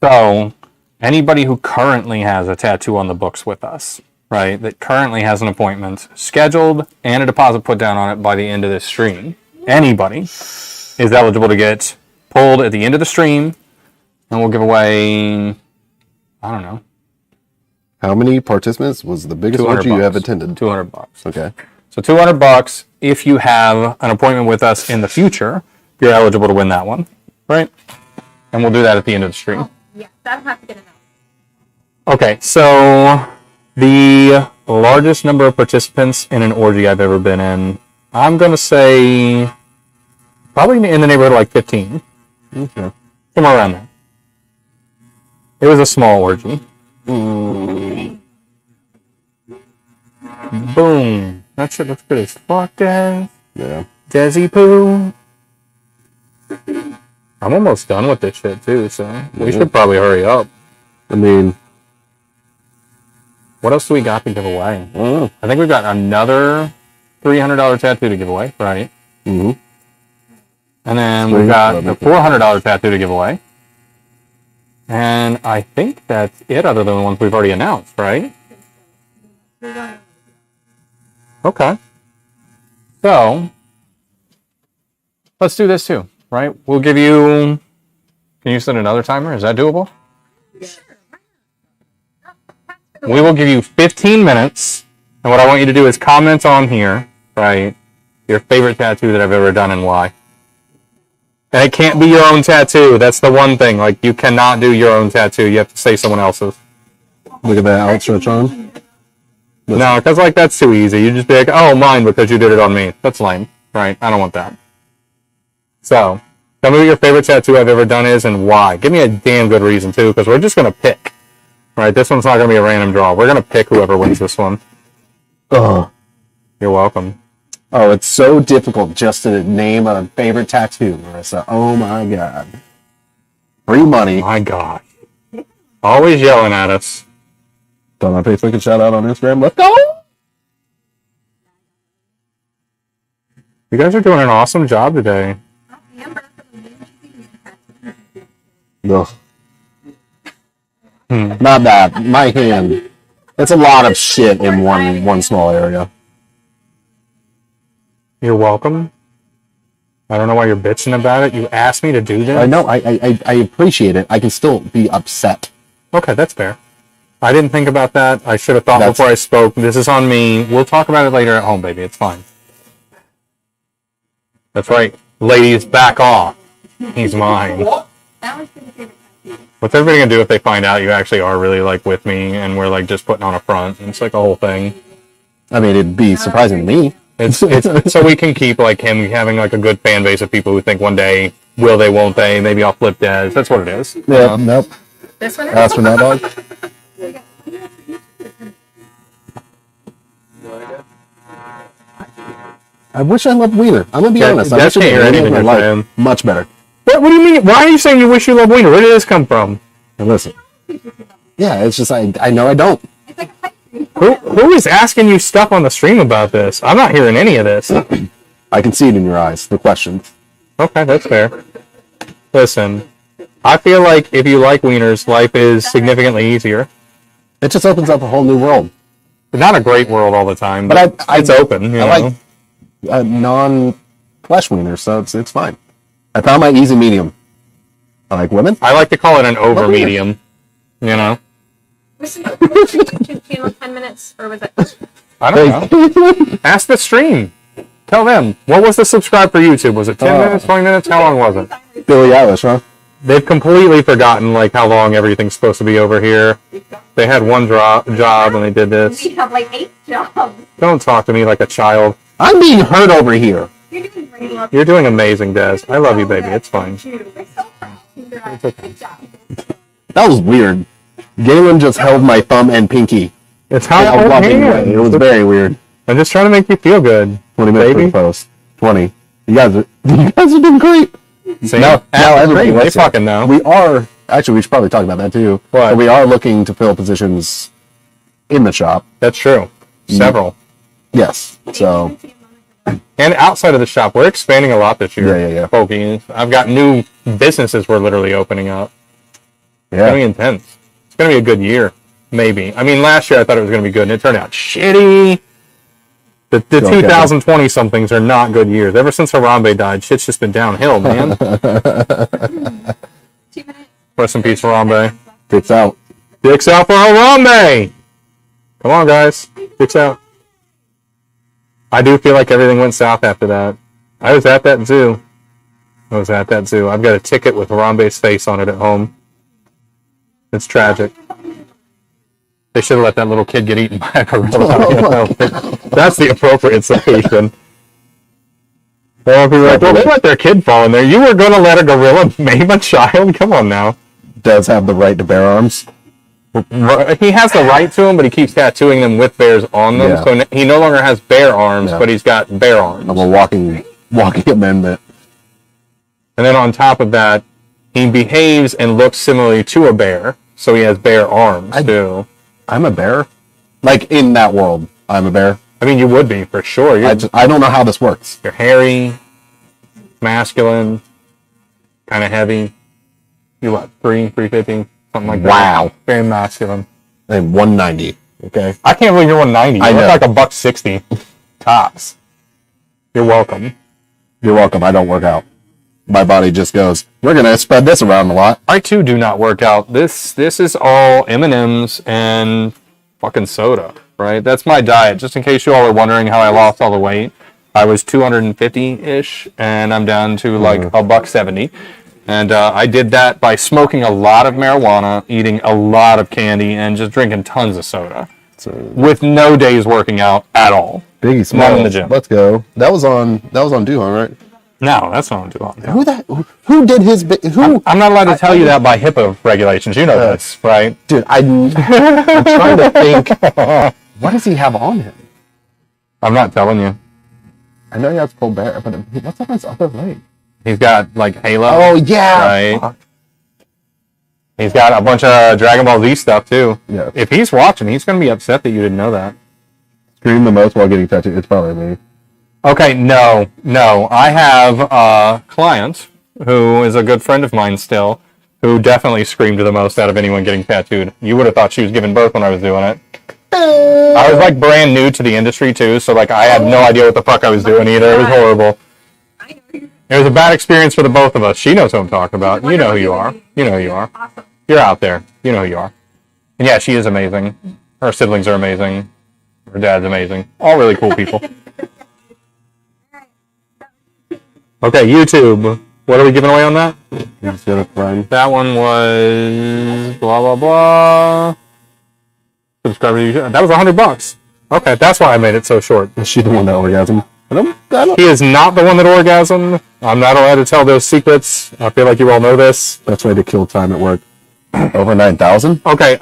So anybody who currently has a tattoo on the books with us, right, that currently has an appointment scheduled and a deposit put down on it by the end of this stream, anybody is eligible to get pulled at the end of the stream, and we'll give away, I don't know, How many participants was the biggest orgy you have attended? $200. Okay. So $200 if you have an appointment with us in the future, you're eligible to win that one, right? And we'll do that at the end of the stream. Oh, yeah, that'll have to get announced. Okay, so the largest number of participants in an orgy I've ever been in, I'm going to say probably in the neighborhood of like 15. Okay. Somewhere around there. It was a small orgy. Boom. That shit looks good as fuck, Des. Yeah. Desi poo. I'm almost done with this shit, too, so we should probably hurry up. I mean, What else do we got to give away? I don't know. I think we've got another $300 tattoo to give away, right? Mm-hmm. And then we've got the $400 tattoo to give away. And I think that's it other than the ones we've already announced, right? Okay. So, let's do this too, right? We'll give you... Can you set another timer? Is that doable? We will give you 15 minutes. And what I want you to do is comment on here, right? Your favorite tattoo that I've ever done and why. And it can't be your own tattoo. That's the one thing. Like, you cannot do your own tattoo. You have to say someone else's. Look at that outstretch arm. No, because, like, that's too easy. You just be like, oh, mine because you did it on me. That's lame, right? I don't want that. So, tell me what your favorite tattoo I've ever done is and why. Give me a damn good reason, too, because we're just going to pick. Right? This one's not going to be a random draw. We're going to pick whoever wins this one. Oh. You're welcome. Oh, it's so difficult just to name a favorite tattoo, Marissa. Oh my god. Free money. My God. Always yelling at us. Don't my Facebook and shout out on Instagram. Let's go! You guys are doing an awesome job today. Ugh. Not that. My hand. It's a lot of shit in one small area. You're welcome. I don't know why you're bitching about it. You asked me to do this. I know. I appreciate it. I can still be upset. Okay, that's fair. I didn't think about that. I should have thought before I spoke. This is on me. We'll talk about it later at home, baby. It's fine. That's right. Ladies, back off. He's mine. That was pretty favorite tattoo. What's everybody gonna do if they find out you actually are really like with me and we're like just putting on a front? It's like a whole thing. I mean, it'd be surprising to me. It's so we can keep like him having like a good fan base of people who think one day will they, won't they? Maybe I'll flip Des. That's what it is. Yeah. Nope. This one? That's for that dog. I wish I loved Wiener. I'm gonna be honest. I wish can't hear anything you're life saying. much better. What do you mean? Why are you saying you wish you loved Wiener? Where did this come from? And listen. Yeah, it's just I know I don't. It's like a pipe dream. Who is asking you stuff on the stream about this? I'm not hearing any of this. I can see it in your eyes. The questions. Okay, that's fair. Listen, I feel like if you like wieners, life is significantly easier. It just opens up a whole new world. But not a great world all the time, but it's open. You I know? like non-flesh wieners, so it's fine. I found my easy medium. I like women. I like to call it an over medium. You know? Was the YouTube channel 10 minutes, or was it? I don't know. Ask the stream. Tell them. What was the subscribe for YouTube? Was it 10 minutes, 20 minutes? How long was it? Billie Eilish, huh? They've completely forgotten like how long everything's supposed to be over here. They had one job and they did this. We have like 8 jobs. Don't talk to me like a child. I'm being hurt over here. You're doing great. Love. You're doing amazing, Des. I love you, baby. It's fine. We're so proud. Congrats. Good job. That was weird. Galen just held my thumb and pinky. It's how In a I hold loving way. hands. It was very weird. I'm just trying to make you feel good. 20 minutes for baby. the post. 20. You guys are doing great. See? Now everybody they looks fucking know. We are, actually, we should probably talk about that too. What? But we are looking to fill positions in the shop. That's true. Several. Yes. So, And outside of the shop, we're expanding a lot this year. Yeah. Folky. I've got new businesses we're literally opening up. It's going to be yeah. intense. It's going to be a good year. Maybe. I mean, last year I thought it was going to be good, and it turned out shitty. The 2020-somethings are not good years. Ever since Harambe died, shit's just been downhill, man. 2 minutes. Rest in peace, Harambe. Dicks out. Dicks out for Harambe! Come on, guys. Dicks out. I do feel like everything went south after that. I was at that zoo. I've got a ticket with Harambe's face on it at home. It's tragic. They should have let that little kid get eaten by a gorilla. That's the appropriate citation. Well, people are like, well, they let their kid fall in there. You were going to let a gorilla maim a child? Come on now. Does have the right to bear arms. He has the right to them, but he keeps tattooing them with bears on them. Yeah. So he no longer has bear arms, but he's got bear arms. I'm a walking amendment. And then on top of that, he behaves and looks similarly to a bear. So he has bear arms, too. I'm a bear. Like, in that world, I'm a bear. I mean, you would be, for sure. I don't know how this works. You're hairy, masculine, kind of heavy. You what, 350, something like that? Wow. Very masculine. I'm 190. Okay. I can't believe you're 190. You I look know. like a $160 tops. You're welcome. You're welcome. I don't work out. My body just goes, we're going to spread this around a lot. I too do not work out. This is all M&Ms and fucking soda, right? That's my diet. Just in case you all are wondering how I lost all the weight, I was 250-ish, and I'm down to like $170. And I did that by smoking a lot of marijuana, eating a lot of candy, and just drinking tons of soda, with no days working out at all. Biggie Not in the Smalls. gym. Let's go. That was on Duhon, right? No, that's not what I'm doing. Who did his who? I'm not allowed to tell you that by HIPAA regulations. You know this, right? Dude, I'm trying to think. What does he have on him? I'm not telling you. I know he has full bear, but what's on his other leg? He's got like Halo. Oh yeah. Right. Fuck. He's got a bunch of Dragon Ball Z stuff too. Yeah. If he's watching, he's gonna be upset that you didn't know that. Scream the most while getting tattooed. It's probably me. Okay, no. I have a client who is a good friend of mine still, who definitely screamed the most out of anyone getting tattooed. You would have thought she was giving birth when I was doing it. I was like brand new to the industry too, so like I had no idea what the fuck I was doing either. It was horrible. I know you. It was a bad experience for the both of us. She knows who I'm talking about. You know who you are. You know who you are. Awesome. You're out there. You know who you are. And yeah, she is amazing. Her siblings are amazing. Her dad's amazing. All really cool people. Okay, YouTube. What are we giving away on that? He's got a friend. That one was blah blah blah. Subscribe to YouTube. That was $100. Okay, that's why I made it so short. Is she the one that orgasmed? I don't. He is not the one that orgasmed. I'm not allowed to tell those secrets. I feel like you all know this. Best way to kill time at work. Over 9,000. Okay,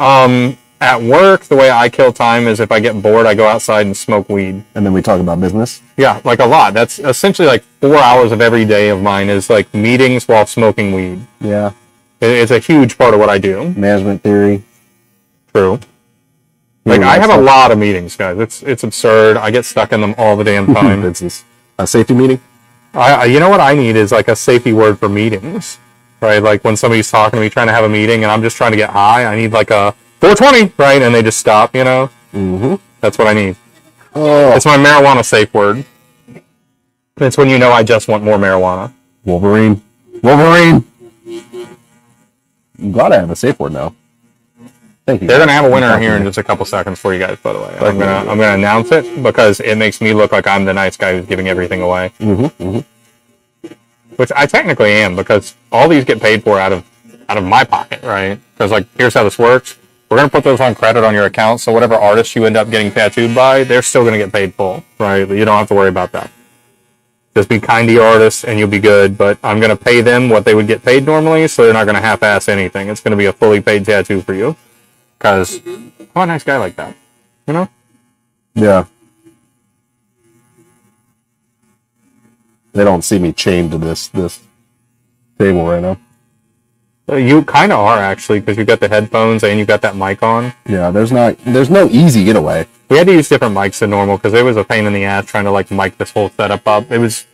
at work, the way I kill time is if I get bored, I go outside and smoke weed. And then we talk about business. Yeah, like a lot. That's essentially like 4 hours of every day of mine is like meetings while smoking weed. Yeah. It's a huge part of what I do. Management theory. True. Like, Yeah, I have a stuff. lot of meetings, guys. It's absurd. I get stuck in them all the damn time. It's a safety meeting. You know what I need is like a safety word for meetings, right? Like when somebody's talking to me, trying to have a meeting, and I'm just trying to get high, I need like a 420, right? And they just stop, you know? Mm-hmm. That's what I need. Oh, It's my marijuana safe word. It's when you know I just want more marijuana. Wolverine. I'm glad I have a safe word now. Thank you. They're gonna have a winner here in just a couple seconds for you guys, by the way. I'm gonna announce it because it makes me look like I'm the nice guy who's giving everything away. Which I technically am, because all these get paid for out of my pocket, right? Because like, here's how this works. We're gonna put those on credit on your account, so whatever artist you end up getting tattooed by, they're still gonna get paid full, right? You don't have to worry about that. Just be kind to your artists and you'll be good, but I'm gonna pay them what they would get paid normally, so they're not gonna half-ass anything. It's gonna be a fully paid tattoo for you. Because I'm a nice guy like that, you know? Yeah. They don't see me chained to this table right now. You kind of are, actually, because you got the headphones and you got that mic on. Yeah, there's no easy getaway. We had to use different mics than normal because it was a pain in the ass trying to like mic this whole setup up. It was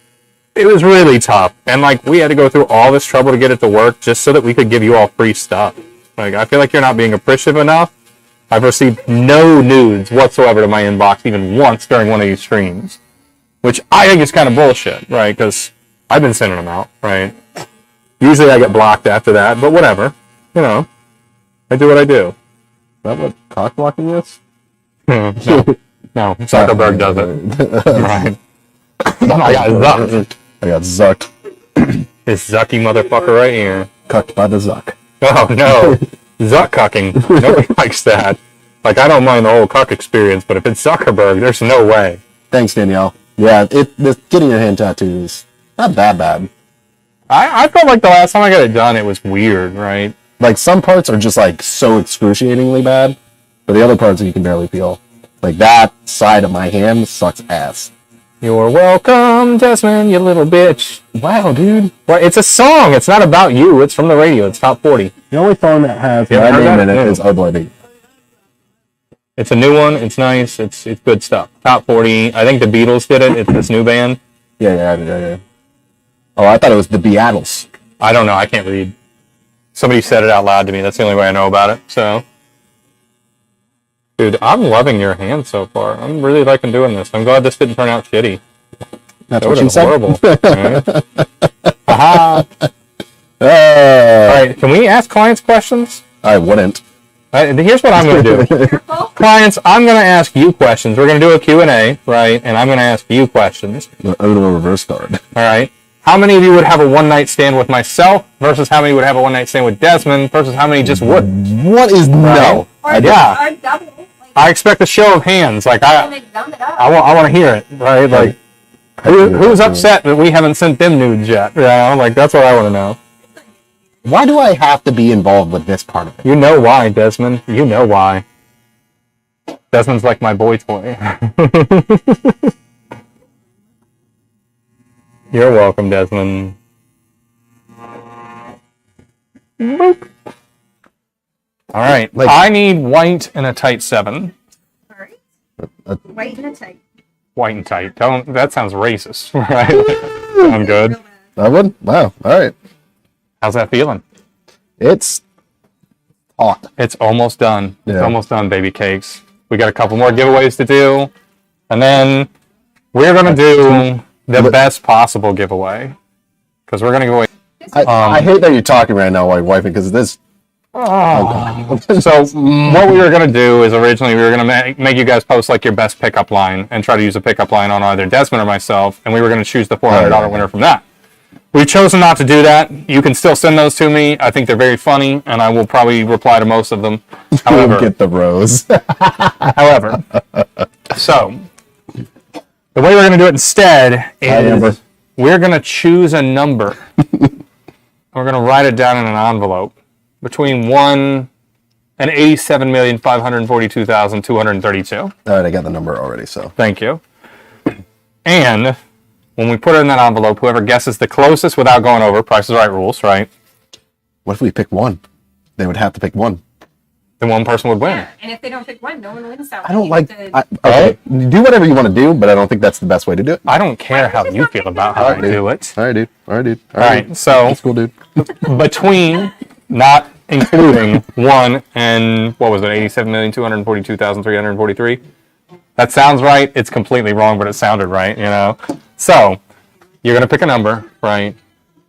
really tough, and like we had to go through all this trouble to get it to work just so that we could give you all free stuff. Like, I feel like you're not being appreciative enough. I've received no nudes whatsoever to my inbox even once during one of these streams, which I think is kind of bullshit, right? Because I've been sending them out, right? Usually I get blocked after that, but whatever. You know, I do what I do. Is that what cock blocking is? No, Zuckerberg does it. Right. I got zucked. I got zucked. This Zucky motherfucker right here. Cucked by the Zuck. Oh no, Zuck cucking. Nobody likes that. Like, I don't mind the whole cuck experience, but if it's Zuckerberg, there's no way. Thanks, Danielle. Yeah, getting your hand tattooed is not that bad. I felt like the last time I got it done, it was weird, right? Like, some parts are just like so excruciatingly bad, but the other parts you can barely feel. Like, that side of my hand sucks ass. You're welcome, Desmond, you little bitch. Wow, dude. Well, it's a song. It's not about you. It's from the radio. It's top 40. The only song that has Yeah, my name in it yeah. is Oh Boy Baby. It's a new one. It's nice. It's good stuff. Top 40. I think the Beatles did it. It's this new band. Yeah. Oh, I thought it was the Beatles. I don't know. I can't read. Somebody said it out loud to me. That's the only way I know about it. So, dude, I'm loving your hand so far. I'm really liking doing this. I'm glad this didn't turn out shitty. That's That what would you have said. horrible. Right? Aha. All right. Can we ask clients questions? I wouldn't. Here's what I'm going to do. Careful. Clients, I'm going to ask you questions. We're going to do a Q&A, right? And I'm going to ask you questions. The Uno reverse card. All right. How many of you would have a one-night stand with myself versus how many would have a one-night stand with Desmond versus how many just would? What is no? Or, Yeah. or double. Like, I expect a show of hands. Like, and they dumb it up. I want to hear it, right? Like, who's upset that we haven't sent them nudes yet? Yeah, like, that's what I want to know. Why do I have to be involved with this part of it? You know why, Desmond. You know why. Desmond's like my boy toy. You're welcome, Desmond. Boop. All right. Like- I need white and a tight 7. All right. Wait in a tight. White and tight. Don't. That sounds racist, right? I'm good. Real bad. I would? Wow. All right. How's that feeling? It's hot. It's almost done. It's Yeah. almost done, baby cakes. We got a couple more giveaways to do, and then we're gonna do the best possible giveaway because we're gonna give away. I hate that you're talking right now while you're wiping because this. So what we were gonna do is originally we were gonna make you guys post like your best pickup line and try to use a pickup line on either Desmond or myself, and we were gonna choose the $400 winner from that. We've chosen not to do that. You can still send those to me. I think they're very funny, and I will probably reply to most of them. However, Get the rose. So the way we're going to do it instead Amber. is we're going to choose a number. We're going to write it down in an envelope between 1 and 87,542,232. All right, I got the number already, so. Thank you. And when we put it in that envelope, whoever guesses the closest without going over, Price is Right rules, right? What if we pick one? They would have to pick one. then one person would win. Yeah, and if they don't pick one, no one wins that I don't one. like. Okay, do whatever you want to do, but I don't think that's the best way to do it. I don't care how you feel about how I do it. All right, dude. All right, so that's cool, dude. between not including one and what was it, 87,242,343? That sounds right. It's completely wrong, but it sounded right, you know. So you're gonna pick a number, right?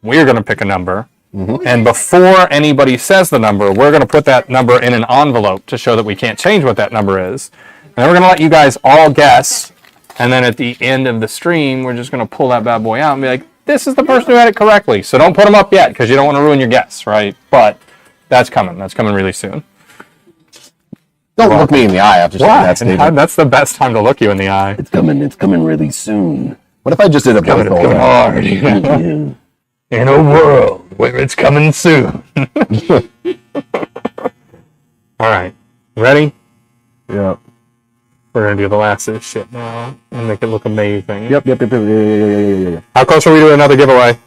We're gonna pick a number, and before anybody says the number, we're gonna put that number in an envelope to show that we can't change what that number is. And then we're gonna let you guys all guess, and then at the end of the stream, we're just gonna pull that bad boy out and be like, "This is the person who had it correctly." So don't put them up yet because you don't want to ruin your guess, right? But that's coming. That's coming really soon. Don't look me in the eye after saying Why? that statement. That's the best time to look you in the eye. It's coming really soon. What if I just did a Coming blindfold? hard, you know? In a world where it's coming soon. All right, ready? Yeah. We're gonna do the last of this shit now and make it look amazing. Yep. Yeah. How close are we to another giveaway?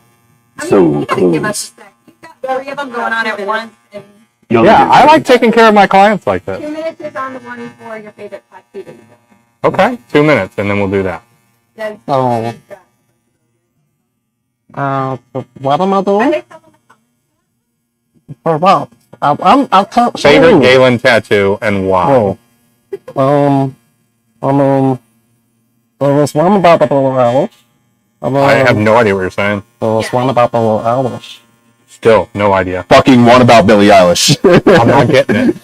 So Give us a sec. You've got 3 of them going on at once, and Yeah, I like taking care of my clients like 2 this. minutes is on the one for your favorite tattoo that you got. Okay, 2 minutes, and then we'll do that. Does- Oh. What am I Are doing? they someone For what? I can't Favorite Galen tattoo and why? There was one about the little owls. I have no idea what you're saying. There was one about the little owls. Still, no idea. Fucking one about Billie Eilish. I'm not getting it.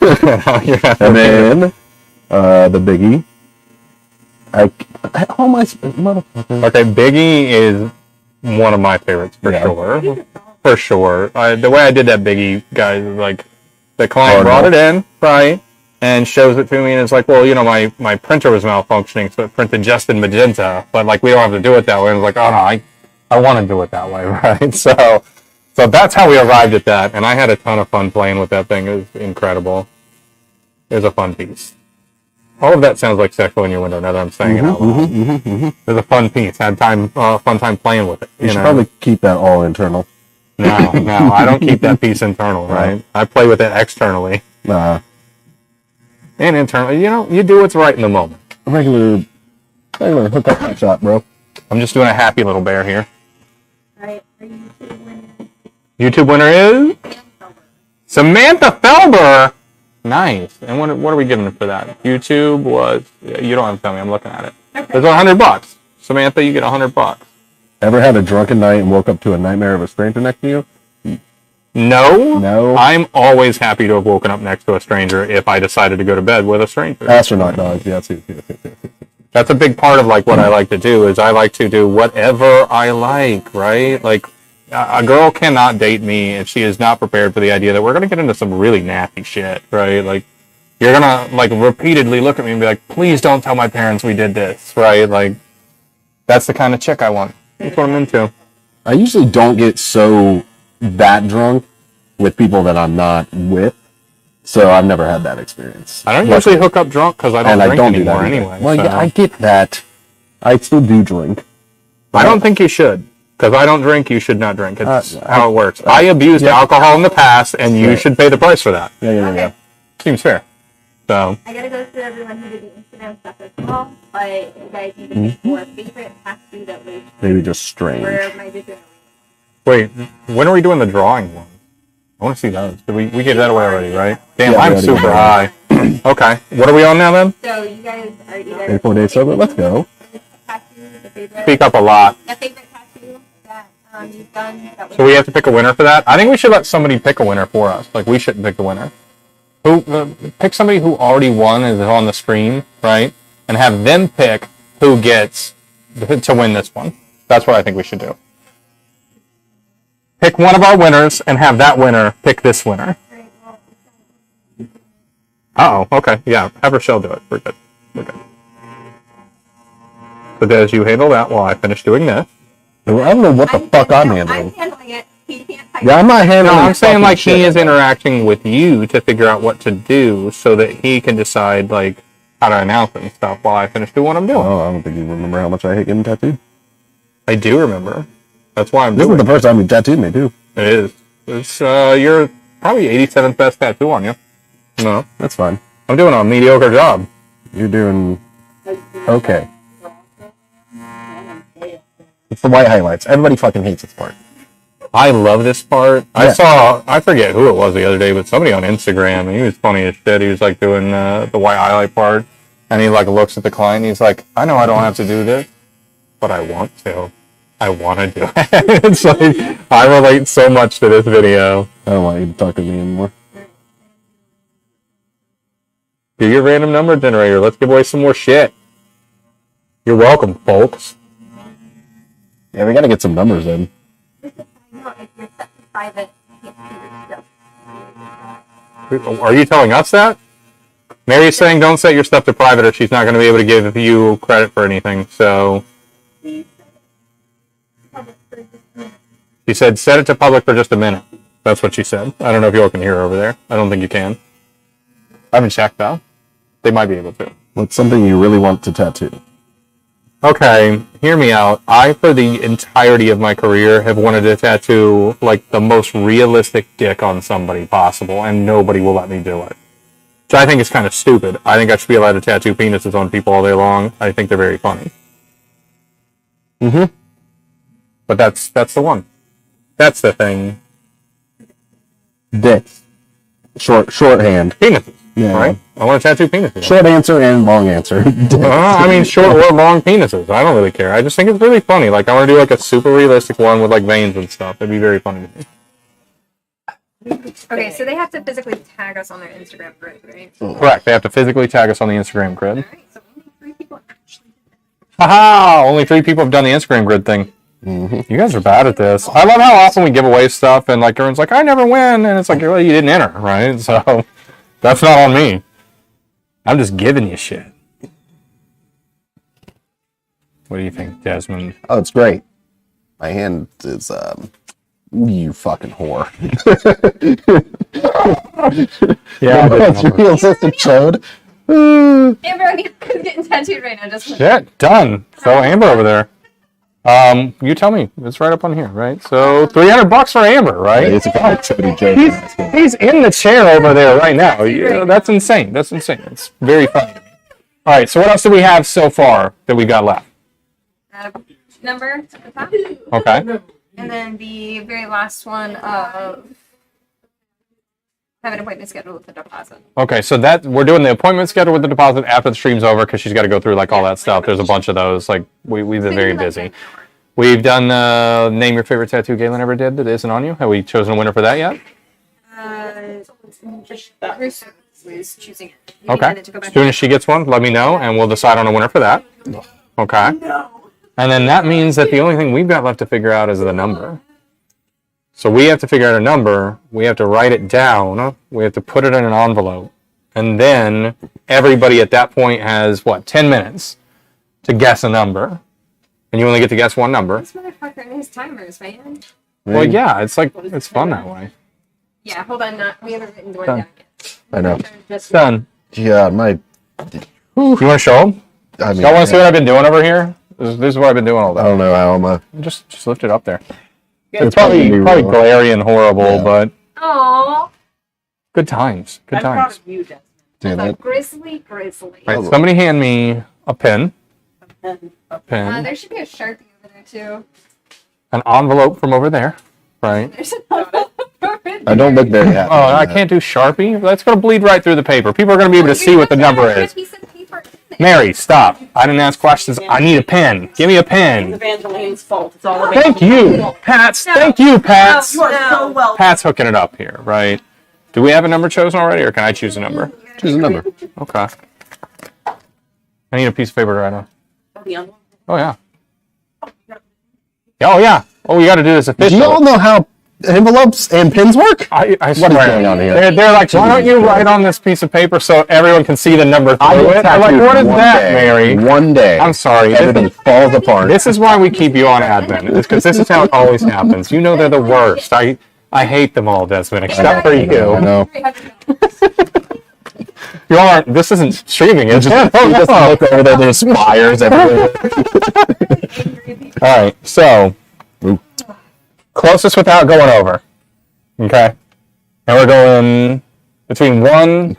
And then, the biggie. Oh my motherfucker. Okay, Biggie is one of my favorites for Yeah. sure. For sure. The way I did that Biggie, guys, is like the client Hard brought enough. it in, right, and shows it to me, and it's like, well, you know, my printer was malfunctioning, so it printed just in magenta, but like we don't have to do it that way. And it's like, oh no, I want to do it that way, right? So that's how we arrived at that, and I had a ton of fun playing with that thing. It was incredible. It was a fun piece. All of that sounds like sexual innuendo now that I'm saying it out loud. It was a fun piece. Had fun time playing with it. You should probably keep that all internal. No, I don't keep that piece internal, right? I play with it externally Nah. and internally. You know, you do what's right in the moment. Regular hookup shot, bro. I'm just doing a happy little bear here. right? Are you winning? YouTube winner is Samantha Felber. Nice. And what are we giving her for that? YouTube was, you don't have to tell me, I'm looking at it. Okay. There's $100. Samantha, you get $100. Ever had a drunken night and woke up to a nightmare of a stranger next to you? No. No. I'm always happy to have woken up next to a stranger if I decided to go to bed with a stranger. Astronaut dogs, yeah, too. That's a big part of like what I like to do is I like to do whatever I like, right? Like a girl cannot date me if she is not prepared for the idea that we're going to get into some really nasty shit, right? Like you're going to like repeatedly look at me and be like, please don't tell my parents we did this, right? Like that's the kind of chick I want. That's what I'm into. I usually don't get so that drunk with people that I'm not with, so I've never had that experience. I don't usually hook up drunk because I don't And drink I don't do anymore that either. anyway. Well, so. yeah, I get that. I still do drink. I don't think you should. Because I don't drink, you should not drink. It's Uh, how it works. I abused yeah. alcohol in the past, and you Yeah. should pay the price for that. Yeah. Seems fair. So, I gotta go through everyone who did the Instagram stuff as well, but you guys need to pick your favorite tattoo that was Maybe just strange. where my vision. wait, when are we doing the drawing one? I want to see those. Did we gave that away already, right? Damn, Yeah, we I'm already super did. high. Okay, what are we on now then? So you guys are either 84 days sober, let's go. tattoo, the favorite, Speak up a lot. the favorite tattoo that you've done. That was So we have to pick a winner for that? I think we should let somebody pick a winner for us. Like, we shouldn't pick the winner. Pick somebody who already won and is on the stream, right? And have them pick who gets to win this one. That's what I think we should do. Pick one of our winners and have that winner pick this winner. Right, well, Uh-oh, okay, yeah. Have Rochelle do it. We're good. So Des, you handle that while I finish doing this. I don't know what the fuck I'm I'm handling. handling it. He can't type. Yeah, I'm not No, handling I'm saying fucking like shit he is right now. interacting with you to figure out what to do so that he can decide like how to announce it and stuff while I finish doing what I'm doing. Oh, I don't think you remember how much I hate getting tattooed. I do remember. That's why I'm This doing is the first time you tattooed me, too. it. It is. It's your probably 87th best tattoo on you. No, That's fine. I'm doing a mediocre job. You're doing okay. It's the white highlights. Everybody fucking hates this part. I love this part. Yeah. I forget who it was the other day, but somebody on Instagram, and he was funny as shit. He was like doing the white highlight part, and he like looks at the client, and he's like, I know I don't have to do this, but I want to. I want to do it. It's like, I relate so much to this video. I don't want you to talk to me anymore. Do your random number generator. Let's give away some more shit. You're welcome, folks. Yeah, we gotta get some numbers in. Private. Are you telling us that? Mary's saying don't set your stuff to private or she's not going to be able to give you credit for anything, so... She said set it to public for just a minute. That's what she said. I don't know if you all can hear her over there. I don't think you can. I haven't checked, though. They might be able to. What's something you really want to tattoo? Okay, hear me out. I, for the entirety of my career, have wanted to tattoo, like, the most realistic dick on somebody possible, and nobody will let me do it. Which I think is kind of stupid. I think I should be allowed to tattoo penises on people all day long. I think they're very funny. Mm-hmm. But that's the one. That's the thing. Dicks. Shorthand. Penises, Yeah. right? I want to tattoo penises. Short answer and long answer. I mean, short or long penises. I don't really care. I just think it's really funny. Like, I want to do, like, a super realistic one with, like, veins and stuff. It'd be very funny to me. Okay, so they have to physically tag us on their Instagram grid, right? Correct. They have to physically tag us on the Instagram grid. Alright, so only 3 people actually did Haha! Only 3 people have done the Instagram grid thing. Mm-hmm. You guys are bad at this. I love how often we give away stuff and, like, everyone's like, I never win. And it's like, well, you didn't enter, right? So, that's not on me. I'm just giving you shit. What do you think, Desmond? Oh, it's great. My hand is, you fucking whore. Yeah, That's realistic chode. that. Amber, I need to get tattooed right now. Just shit, done. So Amber over there. You tell me. It's right up on here, right? So $300 for Amber, right? It's a productivity joke. He's in the chair over there right now. Yeah, that's insane. That's insane. It's very funny to me. All right. So what else do we have so far that we got left? number at the top. Okay. And then the very last one of have an appointment scheduled with the deposit. Okay. So that we're doing the appointment schedule with the deposit after the stream's over because she's got to go through like all that stuff. There's a bunch of those. Like we've been very busy. We've done name your favorite tattoo Galen ever did that isn't on you. Have we chosen a winner for that yet? Bruce is choosing it. Okay. As soon as she gets one, let me know, and we'll decide on a winner for that. Okay. And then that means that the only thing we've got left to figure out is the number. So we have to figure out a number. We have to write it down. We have to put it in an envelope. And then everybody at that point has, 10 minutes to guess a number. And you only get to guess one number. This motherfucker and his timers, man. Well, yeah, it's fun that way. Yeah, hold on. We haven't written the one Done. down yet. I know. Done. Yeah, my. You want to show them? I mean, Y'all want to see what I've been doing over here? This is what I've been doing all I day. don't know how I'm a. Just lift it up there. It's It's probably glary and horrible, Yeah. but Aww. good times. Good I'm proud times. of you, Desmond. Damn So it. grizzly. Right, somebody hand me a pen. Pen. There should be a Sharpie over there too. An envelope from over there. Right. There's another over there. I don't look very happy. Oh, I can't do Sharpie? That's going to bleed right through the paper. People are going to be able to see what the number is. Mary, stop. I didn't ask questions. I need a pen. Give me a It's pen. Evangeline's fault. It's all Thank you, Pats. Thank you, Pats. You are so welcome. Pat's hooking it up here, right? Do we have a number chosen already, or can I choose a number? Choose a number. Okay. I need a piece of paper right now. Oh, yeah. Oh, yeah. Oh, you got to do this Do official. you all know how envelopes and pins work? I What is swear. going on here? They're like, why don't you write on this piece of paper so everyone can see the number through it? I'm like, what is that, Mary? One day. I'm sorry. Everything falls apart. This is why we keep you on admin. It's because this is how it always happens. You know they're the worst. I hate them all, Desmond, except for I you. know. You aren't. This isn't streaming, is it? You just look over there, there's wires everywhere. All right, so closest without going over. Okay, and we're going Between 1,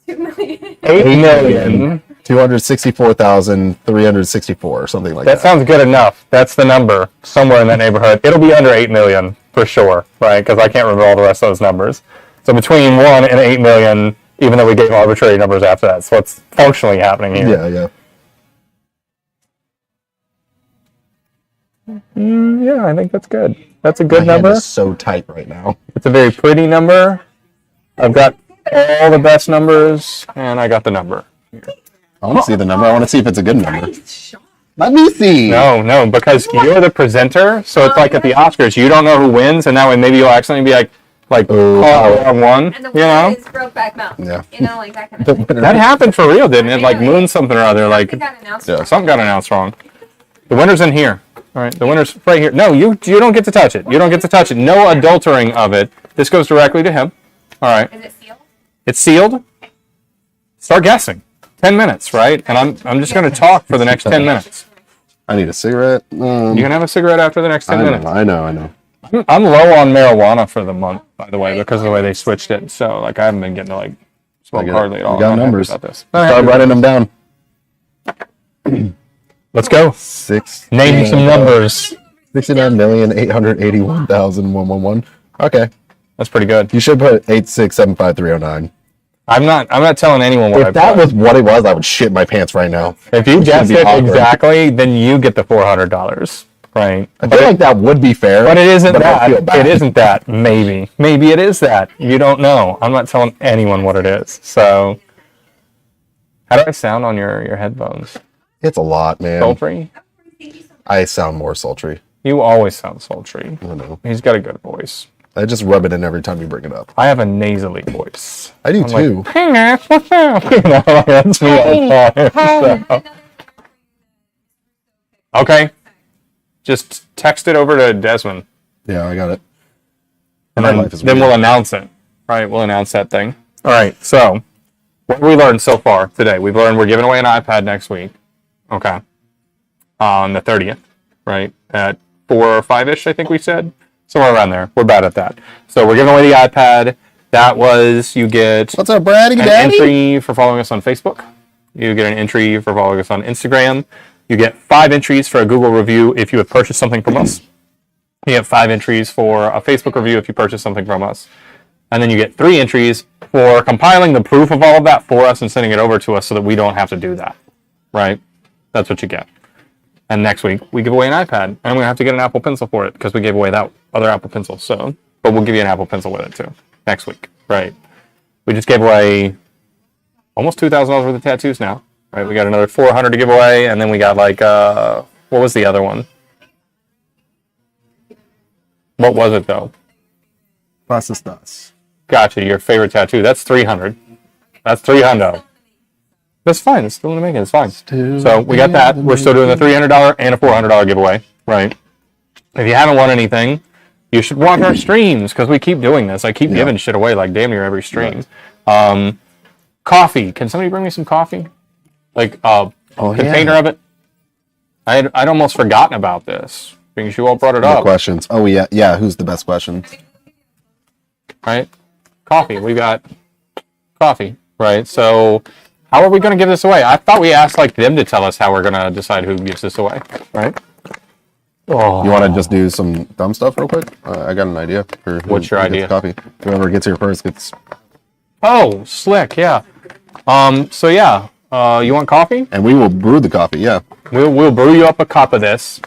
2 million. 8 million. 264,364 or something like That that. sounds good enough. That's the number, somewhere in that neighborhood. It'll be under 8 million for sure, right? Because I can't remember all the rest of those numbers. So between 1 and 8 million, even though we gave arbitrary numbers after that. So what's functionally happening here? Yeah. Yeah, I think that's good. That's a good My hand number. is so tight right now. It's a very pretty number. I've got all the best numbers, and I got the number. I want to see the number. I want to see if it's a good number. Let me see. No, because you're the presenter, so it's like at the Oscars, you don't know who wins, and that way maybe you'll accidentally be like, Oh. oh, I won, And the you know? winner is Brokeback Mountain. Yeah. You know, like that kind of thing. That happened for real, didn't it? Like Moon something or other, like They got announced. Yeah. something got announced wrong. The winner's in here. All right, the winner's right here. No, you don't get to touch it. You don't get to touch it. No adultering of it. This goes directly to him. All right. Is it sealed? It's sealed. Start guessing. 10 minutes, right? And I'm just going to talk for the next 10 minutes. I need a cigarette. You can have a cigarette after the next 10 minutes. I know. I'm low on marijuana for the month, by the way, because of the way they switched it. So, like, I haven't been getting to, like, smoke get it. hardly at all. We got I'm not happy numbers. about this. Start writing them down. Let's go. Name some numbers. 69,881,111. Okay. That's pretty good. You should put 8675309. I'm not telling anyone what I If that put. was what it was, I would shit my pants right now. If you It's guessed gonna be it awkward. exactly, then you get the $400, right? I feel like that would be fair. But it isn't but I that. feel bad. It isn't that. Maybe it is that. You don't know. I'm not telling anyone what it is. So, how do I sound on your headphones? It's a lot, man. Sultry? I sound more sultry. You always sound sultry. I don't know. He's got a good voice. I just rub it in every time you bring it up. I have a nasally voice. I do I'm too. Like, hey man, what's up? You know, like, that's me all the time. So. Okay. Just text it over to Desmond. Yeah, I got it. And My then, life is then weird. we'll announce it. Right, we'll announce that thing. All right, so what have we learned so far today? We've learned we're giving away an iPad next week. Okay. On the 30th, right? At 4 or 5-ish, I think we said. Somewhere around there. We're bad at that. So we're giving away the iPad. That was, you get What's up, Brady an Daddy? entry for following us on Facebook. You get an entry for following us on Instagram. You get 5 entries for a Google review if you have purchased something from us. You get 5 entries for a Facebook review if you purchase something from us. And then you get 3 entries for compiling the proof of all of that for us and sending it over to us so that we don't have to do that. Right? That's what you get. And next week, we give away an iPad. And we have to get an Apple Pencil for it because we gave away that other Apple Pencil. So, but we'll give you an Apple Pencil with it too next week. Right? We just gave away almost $2,000 worth of tattoos now. Right? We got another 400 to give away. And then we got like, what was the other one? What was it though? Process does. Gotcha, your favorite tattoo. That's 300. That's 300. That's fine. It's still in the making. It's fine. So we got that. We're still doing the $300 and a $400 giveaway. Right. If you haven't won anything, you should watch our streams because we keep doing this. I keep giving shit away like damn near every stream. Coffee. Can somebody bring me some coffee? Like a container of it? I'd almost forgotten about this because you all brought it Good up. questions. Oh, yeah. Who's the best question? Right? Coffee. We got coffee, right? So how are we going to give this away? I thought we asked like them to tell us how we're going to decide who gives this away, right? Oh. You want to just do some dumb stuff real quick? I got an idea. For who, What's your who gets idea? Coffee. Whoever gets here first gets... Oh, slick, yeah. So yeah, you want coffee? And we will brew the coffee, yeah. We'll brew you up a cup of this.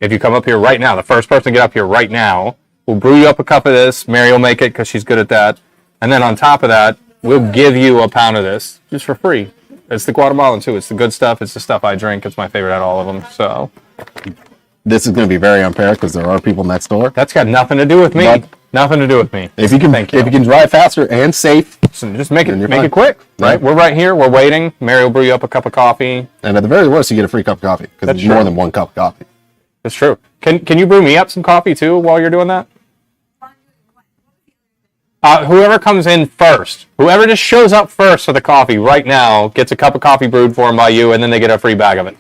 If you come up here right now, the first person to get up here right now, we'll brew you up a cup of this. Mary will make it because she's good at that. And then on top of that, we'll give you a pound of this just for free. It's the Guatemalan too. It's the good stuff. It's the stuff I drink. It's my favorite out of all of them. So This is going to be very unfair because there are people next door. that's got nothing to do with me. But- Nothing to do with me. If you can, Thank you. if you can drive faster and safe, So just make Then you're it fine. quick, right? Right. We're right here. We're waiting. Mary will brew you up a cup of coffee. and at the very worst, you get a free cup of coffee because That's it's more true. than one cup of coffee. It's true. Can you brew me up some coffee too while you're doing that? Whoever comes in first, whoever just shows up first for the coffee right now gets a cup of coffee brewed for them by you, and then they get a free bag of it.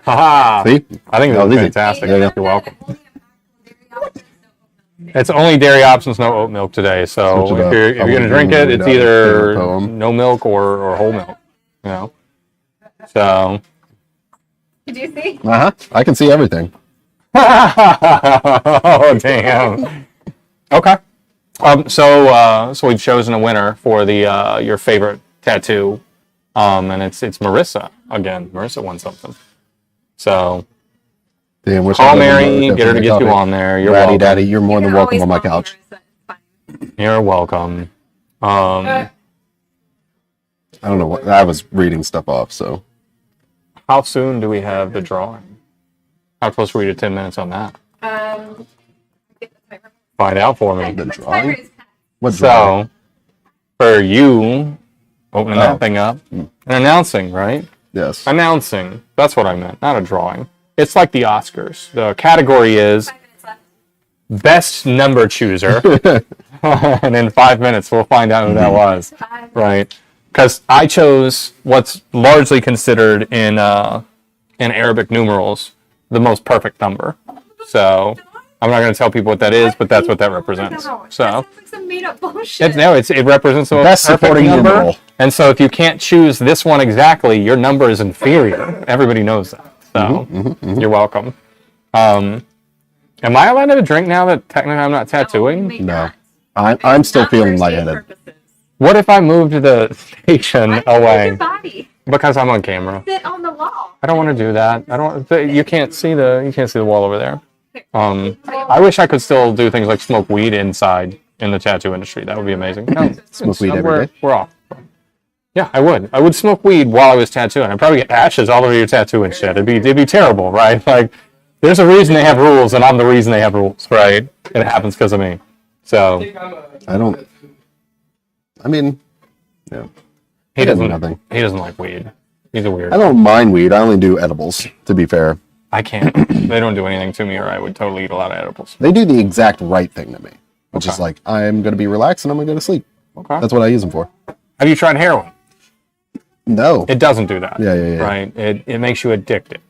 Haha! See? I think That that was was easy. fantastic. Yeah. You're welcome. It's only dairy options, no oat milk today. So Switch it up. if you're I gonna would drink it, read it's out a either poem. no milk or whole milk. You know. So. Did you see? I can see everything. Oh damn. Okay. So we've chosen a winner for the your favorite tattoo, and it's Marissa again. Marissa won something. So Damn, wish call I Mary, lived get her to in get you coffee. on there. You're Daddy, welcome. Daddy, you're more than You're welcome on my always couch. welcome, Marissa. It's fine. You're welcome. I don't know what I was reading stuff off. So How soon do we have the drawing? How close were we to 10 minutes on that? Get the timer. Find out for me. The The drawing? timer is set. what's wrong? So, for you, opening Oh. that thing up and announcing, right? Yes. Announcing. That's what I meant, not a drawing. It's like the Oscars. The category is 5 minutes left. best number chooser. And in 5 minutes, we'll find out who that was. 5 Right. Because I chose what's largely considered in Arabic numerals the most perfect number. So I'm not going to tell people what that is, but that's what that represents. That So sounds like some made up bullshit. it represents the most Best perfect supporting number. numeral. And so if you can't choose this one exactly, your number is inferior. Everybody knows that. So you're welcome. Am I allowed to have a drink now that technically I'm not tattooing? Maybe No. not. I'm still Not feeling for safe lightheaded. purposes. What if I moved the station Why don't you move away your body? because I'm on camera? Sit on the wall. I don't want to do that. I don't. You can't see the wall over there. I wish I could still do things like smoke weed inside in the tattoo industry. That would be amazing. No, Smoke weed every we're, day? We're off. Yeah, I would. I would smoke weed while I was tattooing. I'd probably get ashes all over your tattoo and shit. It'd be terrible, right? Like, there's a reason they have rules, and I'm the reason they have rules, right? And it happens because of me. So I don't. I mean, yeah. he doesn't. Nothing. He doesn't like weed. He's a weird. I don't mind weed. I only do edibles. To be fair, I can't. They don't do anything to me, or I would totally eat a lot of edibles. they do the exact right thing to me, which is Okay. like I'm gonna be relaxed and I'm gonna go to sleep. Okay. That's what I use them for. Have you tried heroin? No. It doesn't do that. Yeah. Right? It makes you addicted.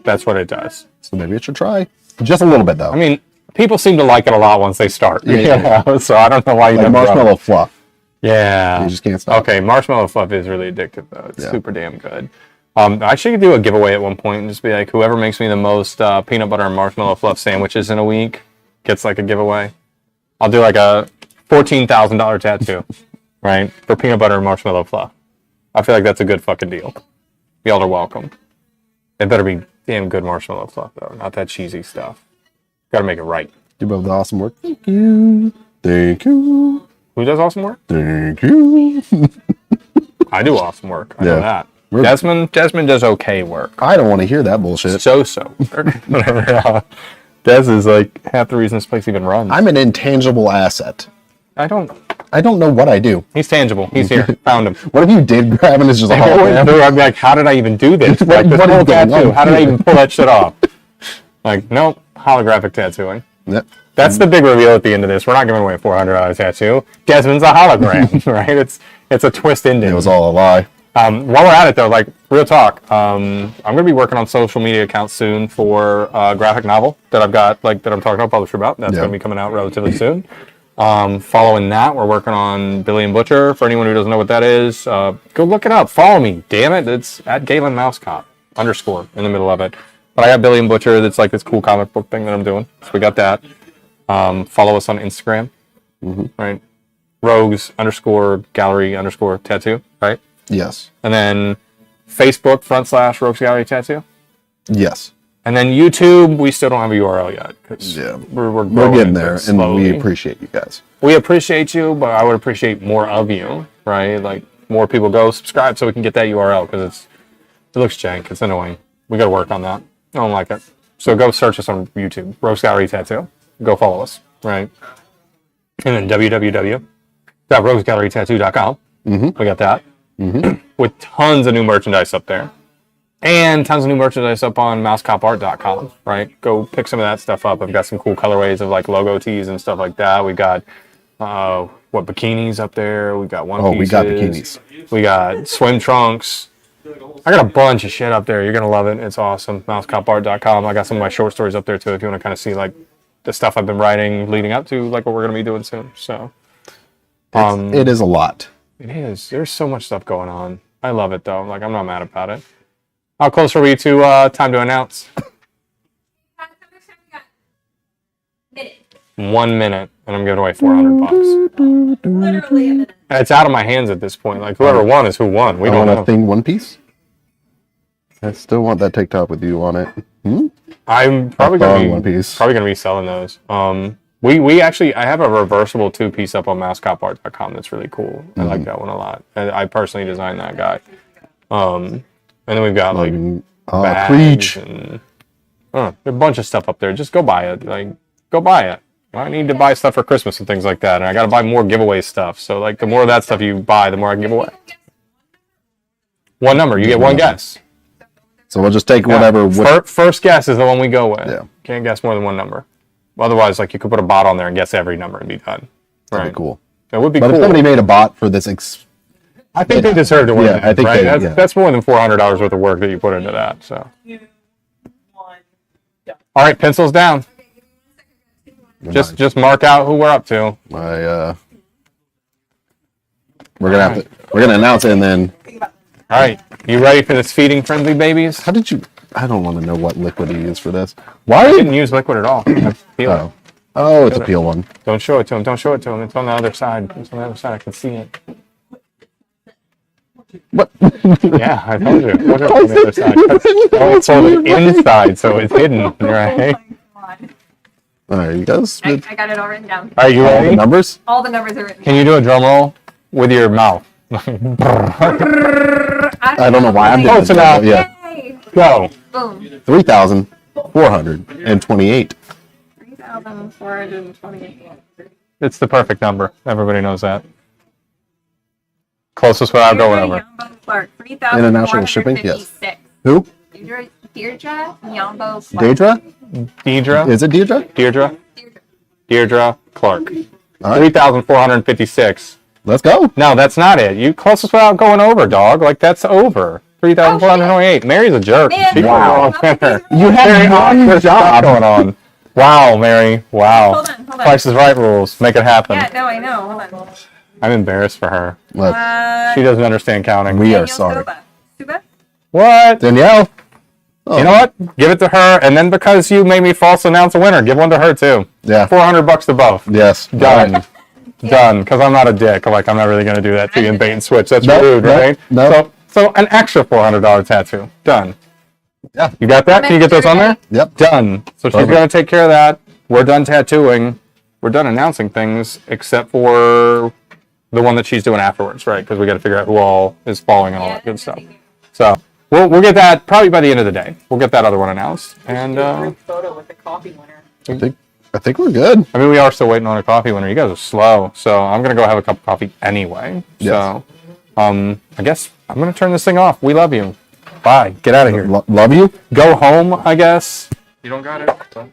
That's what it does. So maybe it should try. Just a little bit though. I mean, people seem to like it a lot once they start. Yeah. So I don't know why you like never drop it. marshmallow fluff. Yeah. You just can't stop. Okay, marshmallow fluff is really addictive though. It's Yeah. super damn good. I should do a giveaway at one point and just be like, whoever makes me the most peanut butter and marshmallow fluff sandwiches in a week gets like a giveaway. I'll do like a $14,000 tattoo, right, for peanut butter and marshmallow fluff. I feel like that's a good fucking deal. Y'all are welcome. It better be damn good marshmallow fluff though, not that cheesy stuff. Got to make it right. You both awesome work. Thank you. Thank you. Who does awesome work? Thank you. I do awesome work. I know Yeah. that. We're- Desmond does okay work. I don't want to hear that bullshit. So. Whatever. Des is like half the reason this place even runs. I'm an intangible asset. I don't. I don't know what I do. He's tangible. He's here. Found him. What if you did grab and it's just a I went hologram? through, I'd be like, how did I even do this? Like this what whole is going tattoo. on? How did I even pull that shit off? Like, nope. Holographic tattooing. Yep. That's the big reveal at the end of this. We're not giving away a $400 tattoo. Desmond's a hologram, right? It's a twist ending. It was all a lie. While we're at it though, like real talk, I'm gonna be working on social media accounts soon for a graphic novel that I've got, like that I'm talking to publisher about. That's Yeah. gonna be coming out relatively soon. Following that, we're working on Billy and Butcher. For anyone who doesn't know what that is, go look it up. Follow me, damn it. It's at Galen Mousecop _ in the middle of it. But I got Billy and Butcher. That's like this cool comic book thing that I'm doing. So we got that. Follow us on Instagram, right? Rogues _ gallery _ tattoo, right? Yes. And then Facebook / Rogues Gallery Tattoo. Yes. And then YouTube, we still don't have a URL yet. 'Cause Yeah. we're We're growing getting it there, and slowly. we appreciate you guys. We appreciate you, but I would appreciate more of you, right? Like more people go subscribe so we can get that URL because it looks jank. It's annoying. We got to work on that. I don't like it. So go search us on YouTube, Rogues Gallery Tattoo. Go follow us, right? And then www.roguesgallerytattoo.com. We got that. With tons of new merchandise up there. And tons of new merchandise up on mousecopart.com, right? Go pick some of that stuff up. I've got some cool colorways of like logo tees and stuff like that. We got bikinis up there. We got one pieces. Oh, we got bikinis. We got swim trunks. I got a bunch of shit up there. You're gonna love it. It's awesome. Mousecopart.com. I got some of my short stories up there too if you want to kind of see like the stuff I've been writing leading up to like what we're gonna be doing soon. So It is a lot. it is. There's so much stuff going on. I love it though. Like I'm not mad about it. How close are we to time to announce? Minute. 1 minute, and I'm giving away $400. Literally a minute. It's out of my hands at this point. Like whoever won is who won. We I don't want know. a thing One Piece. I still want that TikTok with you on it. I'm probably gonna One be Piece. selling those. We actually I have a reversible 2-piece up on mascotart.com that's really cool. I like that one a lot. I personally designed that guy. And then we've got like bags Preach. and there's a bunch of stuff up there. Just go buy it. Like go buy it. I need to buy stuff for Christmas and things like that, and I got to buy more giveaway stuff. So like the more of that stuff you buy, the more I can give away. One number, you get one guess. So we'll just take whatever. First guess is the one we go with. Yeah. Can't guess more than one number. Otherwise, like you could put a bot on there and guess every number and be done. That'd be cool. It would be But cool. if somebody made a bot for this, I think they deserve to win. Yeah, that, I think right? they- That's more than $400 worth of work that you put into that. So. All right, pencils down. Just mark out who we're up to. we're gonna announce it and then. All right, you ready for this feeding frenzy, babies? How did you? I don't want to know what liquid you use for this. I Why? didn't use liquid at all. I feel it. Oh, it's a peel one. Don't show it to him. Don't show it to him. It's on the other side. It's on the other side. I can see it. What? Yeah, I told you. Look at on the other side. I told it inside, so it's hidden, right? All right, you guys. I got it all written down. Are you All the ready? numbers. All the numbers are written Can you do a drum roll with your mouth? I don't know why I'm Close doing enough. it. Yeah, Yay! Go. Boom. 3,428. 3,428. It's the perfect number. Everybody knows that. Closest without going over. Clark, International shipping? Yes. 3,456. Who? Deirdre Nyambo Clark. Deidre? Deidre. Is it Deidre? Deirdre Clark. All right, 3,456. let's go. No, that's not it. You closest without going over, dog. Like that's over. 3,428. Mary's a jerk. Man, She wow. put it on there. You had one job going on. Wow, Mary. Wow. Hold on. Price is Right rules. Make it happen. Yeah, no, I know. Hold on. I'm embarrassed for her. She doesn't understand counting. We are Daniel sorry. Suba? What? Danielle. Oh. You know what? Give it to her, and then because you made me false announce a winner, give one to her too. Yeah. $400 to both. Yes. Done. Done. Because I'm not a dick. Like I'm not really gonna do that to you and bait and switch. That's Nope, rude, nope, right? nope. So an extra $400 tattoo. Done. Yeah. You got that? Can you get those on there? Yep. Done. So she's Perfect. gonna take care of that. We're done tattooing. We're done announcing things, except for the one that she's doing afterwards, right? Because we got to figure out who all is following and all that good stuff. So we'll get that probably by the end of the day. We'll get that other one announced, and Photo with the coffee winner. I think we're good. I mean we are still waiting on a coffee winner. You guys are slow, so I'm gonna go have a cup of coffee anyway. Yes. So I guess I'm gonna turn this thing off. We love you. Bye. Get out of here. Love you. Go home. I guess. You don't got it. So.